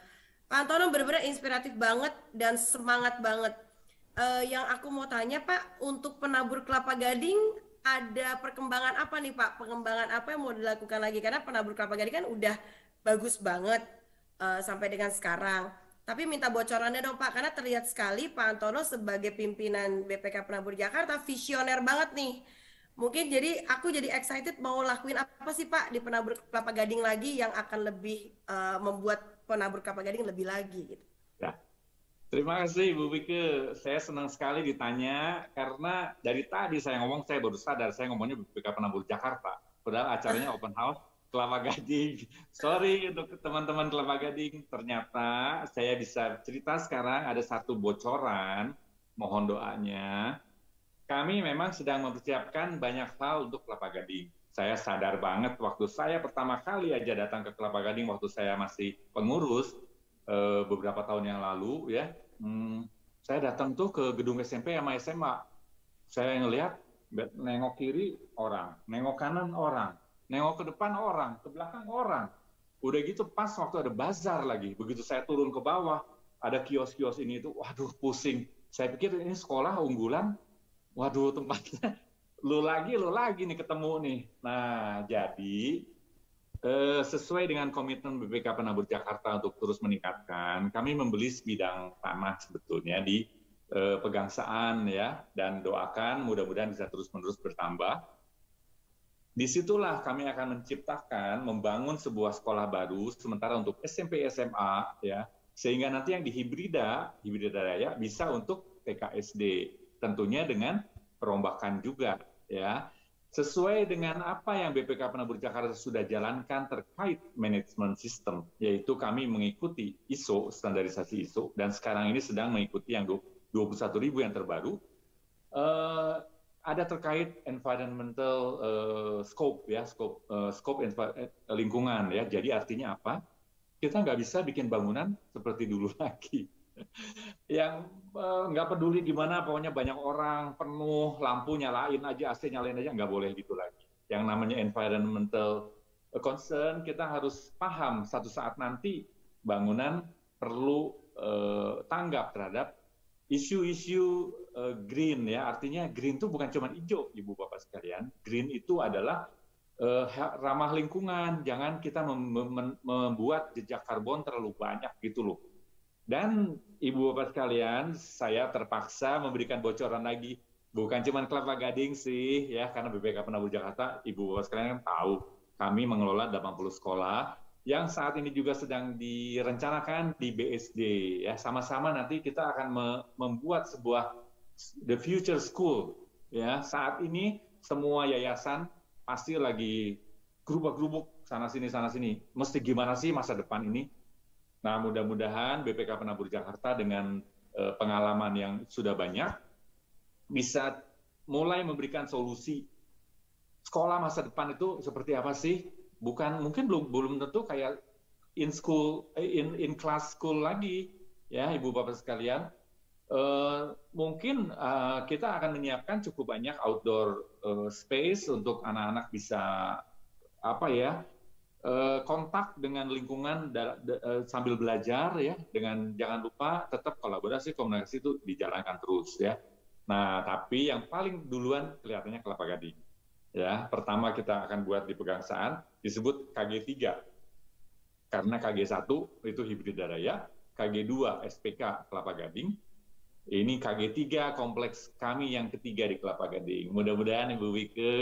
Speaker 7: Pak Antono benar-benar inspiratif banget dan semangat banget. Yang aku mau tanya Pak, untuk penabur kelapa gading ada perkembangan apa nih Pak? Pengembangan apa yang mau dilakukan lagi? Karena penabur kelapa gading kan udah bagus banget sampai dengan sekarang. Tapi minta bocorannya dong Pak, karena terlihat sekali Pak Antono sebagai pimpinan BPK Penabur Jakarta visioner banget nih. Mungkin jadi aku jadi excited mau lakuin apa sih Pak di penabur kelapa gading lagi yang akan lebih membuat penabur kelapa gading lebih lagi gitu.
Speaker 9: Ya. Terima kasih Ibu Wike. Saya senang sekali ditanya karena dari tadi saya ngomong, saya baru sadar saya ngomongnya BPK Penabur Jakarta. Padahal acaranya open house Kelapa Gading. Sorry untuk teman-teman Kelapa Gading. Ternyata saya bisa cerita sekarang ada satu bocoran. Mohon doanya. Kami memang sedang mempersiapkan banyak hal untuk Kelapa Gading. Saya sadar banget waktu saya pertama kali aja datang ke Kelapa Gading waktu saya masih pengurus beberapa tahun yang lalu ya. Saya datang tuh ke gedung SMP sama SMA. Saya ngelihat nengok kiri orang, nengok kanan orang, nengok ke depan orang, ke belakang orang. Udah gitu pas waktu ada bazar lagi, begitu saya turun ke bawah, ada kios-kios ini itu, waduh pusing. Saya pikir ini sekolah unggulan, waduh tempatnya lo lagi nih ketemu nih. Nah jadi sesuai dengan komitmen BPK Penabur Jakarta untuk terus meningkatkan, kami membeli sebidang tanah sebetulnya di Pegangsaan ya, dan doakan mudah-mudahan bisa terus-menerus bertambah. Disitulah kami akan menciptakan, membangun sebuah sekolah baru sementara untuk SMP SMA ya, sehingga nanti yang di hibrida raya bisa untuk TK SD, tentunya dengan perombakan juga ya. Sesuai dengan apa yang BPK Penabur Jakarta sudah jalankan terkait manajemen sistem, yaitu kami mengikuti ISO, standarisasi ISO, dan sekarang ini sedang mengikuti yang 21.000 yang terbaru. Ada terkait environmental scope ya, scope lingkungan ya. Jadi artinya apa? Kita nggak bisa bikin bangunan seperti dulu lagi. Yang nggak peduli gimana, pokoknya banyak orang, penuh, lampu nyalain aja, AC nyalain aja, nggak boleh gitu lagi. Yang namanya environmental concern, kita harus paham satu saat nanti bangunan perlu tanggap terhadap isu-isu green ya. Artinya green itu bukan cuma hijau, Ibu Bapak sekalian. Green itu adalah ramah lingkungan. Jangan kita membuat jejak karbon terlalu banyak gitu loh. Dan Ibu Bapak sekalian, saya terpaksa memberikan bocoran lagi. Bukan cuma Kelapa Gading sih ya, karena BPK Penabur Jakarta, Ibu Bapak sekalian kan tahu, kami mengelola 80 sekolah yang saat ini juga sedang direncanakan di BSD ya. Sama-sama nanti kita akan membuat sebuah the future school ya. Saat ini semua yayasan pasti lagi gerubuk-gerubuk sana sini. Mesti gimana sih masa depan ini? Nah, mudah-mudahan BPK Penabur Jakarta dengan pengalaman yang sudah banyak bisa mulai memberikan solusi sekolah masa depan itu seperti apa sih? Mungkin belum tentu kayak in class school lagi ya, Ibu Bapak sekalian. Mungkin kita akan menyiapkan cukup banyak outdoor space untuk anak-anak bisa kontak dengan lingkungan sambil belajar ya, dengan jangan lupa tetap kolaborasi komunikasi itu dijalankan terus ya. Nah, tapi yang paling duluan kelihatannya Kelapa Gading ya. Pertama kita akan buat di Pegangsaan disebut KG3 karena KG1 itu hibrida raya, KG2 SPK Kelapa Gading. Ini KG3 kompleks kami yang ketiga di Kelapa Gading. Mudah-mudahan Ibu Wike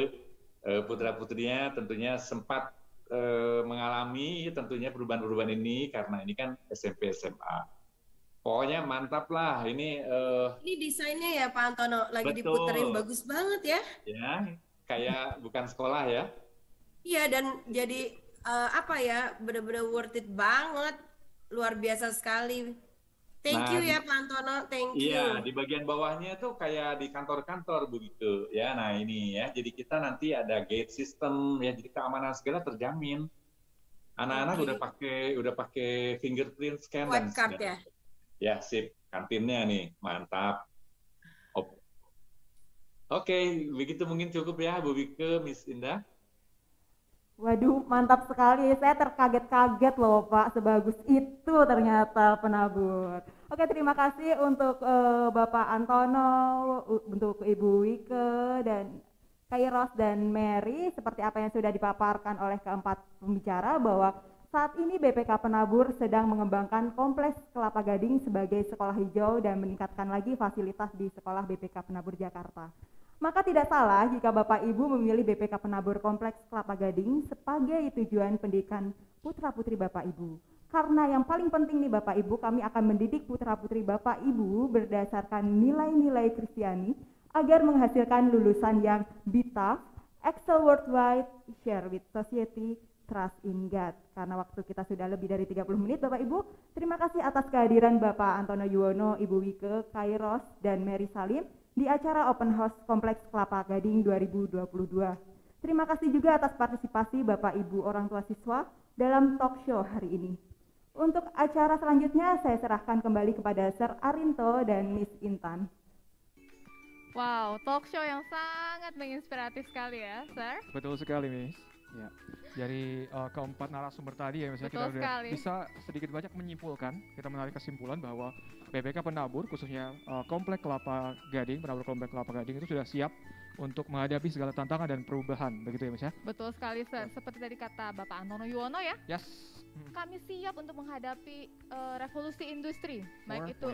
Speaker 9: putra-putrinya tentunya sempat mengalami tentunya perubahan-perubahan ini karena ini kan SMP SMA. Pokoknya mantap lah ini.
Speaker 7: Ini desainnya ya Pak Antono lagi
Speaker 9: betul.
Speaker 7: Diputerin bagus banget ya.
Speaker 9: Ya, kayak bukan sekolah ya.
Speaker 7: Iya, dan jadi benar-benar worth it banget, luar biasa sekali. Thank you ya Pak Antono, thank you.
Speaker 9: Iya, di bagian bawahnya tuh kayak di kantor-kantor begitu ya. Nah ini ya, jadi kita nanti ada gate system ya, jadi keamanan segala terjamin. Anak-anak udah pakai fingerprint scan dan
Speaker 7: card ya.
Speaker 9: Ya sip, kantinnya nih mantap. Oke, begitu mungkin cukup ya Bu Wike, Miss Indah.
Speaker 6: Waduh, mantap sekali. Saya terkaget-kaget loh Pak, sebagus itu ternyata penabur. Oke, terima kasih untuk Bapak Antono, untuk Ibu Wike, dan Kairos dan Mary, seperti apa yang sudah dipaparkan oleh keempat pembicara bahwa saat ini BPK Penabur sedang mengembangkan Kompleks Kelapa Gading sebagai sekolah hijau dan meningkatkan lagi fasilitas di sekolah BPK Penabur Jakarta. Maka tidak salah jika Bapak Ibu memilih BPK Penabur Kompleks Kelapa Gading sebagai tujuan pendidikan putra-putri Bapak Ibu. Karena yang paling penting nih Bapak Ibu, kami akan mendidik putra-putri Bapak Ibu berdasarkan nilai-nilai Kristiani agar menghasilkan lulusan yang BITAF, Excel Worldwide, Share with Society, Trust in God. Karena waktu kita sudah lebih dari 30 menit Bapak Ibu, terima kasih atas kehadiran Bapak Antono Yuwono, Ibu Wike, Kairos, dan Mary Salim di acara Open House Kompleks Kelapa Gading 2022. Terima kasih juga atas partisipasi Bapak Ibu orang tua siswa dalam talk show hari ini. Untuk acara selanjutnya saya serahkan kembali kepada Sir Arinto dan Miss Intan.
Speaker 2: Wow, talk show yang sangat menginspiratif sekali ya, Sir.
Speaker 1: Betul sekali, Miss. Ya. Dari keempat narasumber tadi ya, misalnya kita udah bisa sedikit banyak menyimpulkan, kita menarik kesimpulan bahwa BPK Penabur khususnya Komplek Kelapa Gading, Penabur Komplek Kelapa Gading itu sudah siap untuk menghadapi segala tantangan dan perubahan, begitu ya Mas ya?
Speaker 2: Betul sekali Sir, seperti tadi kata Bapak Antono Yuwono ya.
Speaker 1: Yes.
Speaker 2: Kami siap untuk menghadapi revolusi industri, baik itu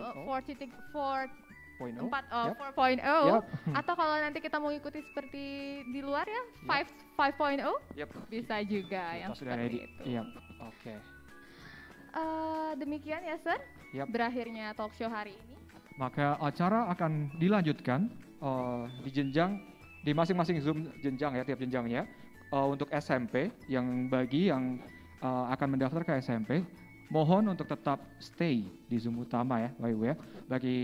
Speaker 1: 4.0.
Speaker 2: 4.0
Speaker 1: Yap.
Speaker 2: atau kalau nanti kita mau ikuti seperti di luar ya 5.0
Speaker 1: Yap.
Speaker 2: bisa juga yang
Speaker 1: Kita sudah
Speaker 2: seperti
Speaker 1: ready.
Speaker 2: itu.
Speaker 1: Iya. Oke.
Speaker 2: Demikian ya Sir,
Speaker 1: Yap.
Speaker 2: berakhirnya talk show hari ini.
Speaker 1: Maka acara akan dilanjutkan di jenjang di masing-masing Zoom jenjang ya, tiap jenjangnya. Untuk SMP bagi yang akan mendaftar ke SMP, mohon untuk tetap stay di Zoom utama ya, Bapak Ibu ya. Bagi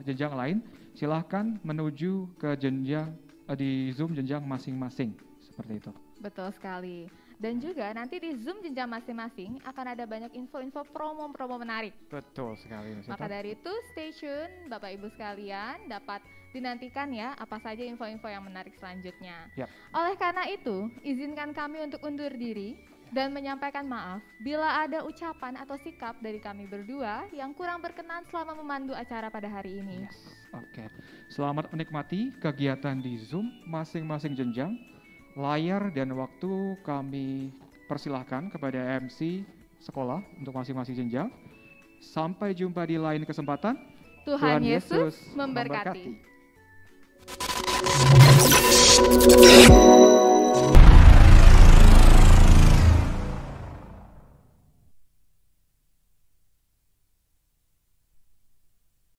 Speaker 1: jenjang lain, silahkan menuju ke jenjang di Zoom jenjang masing-masing seperti itu.
Speaker 2: Betul sekali. Dan juga nanti di Zoom jenjang masing-masing akan ada banyak info-info promo-promo menarik.
Speaker 1: Betul sekali.
Speaker 2: Maka dari itu stay tune Bapak Ibu sekalian, dapat dinantikan ya apa saja info-info yang menarik selanjutnya.
Speaker 1: Yap.
Speaker 2: Oleh karena itu, izinkan kami untuk undur diri dan menyampaikan maaf bila ada ucapan atau sikap dari kami berdua yang kurang berkenan selama memandu acara pada hari ini.
Speaker 1: Yes. Oke. Selamat menikmati kegiatan di Zoom masing-masing jenjang. Layar dan waktu kami persilahkan kepada MC sekolah untuk masing-masing jenjang. Sampai jumpa di lain kesempatan.
Speaker 2: Tuhan Yesus memberkati.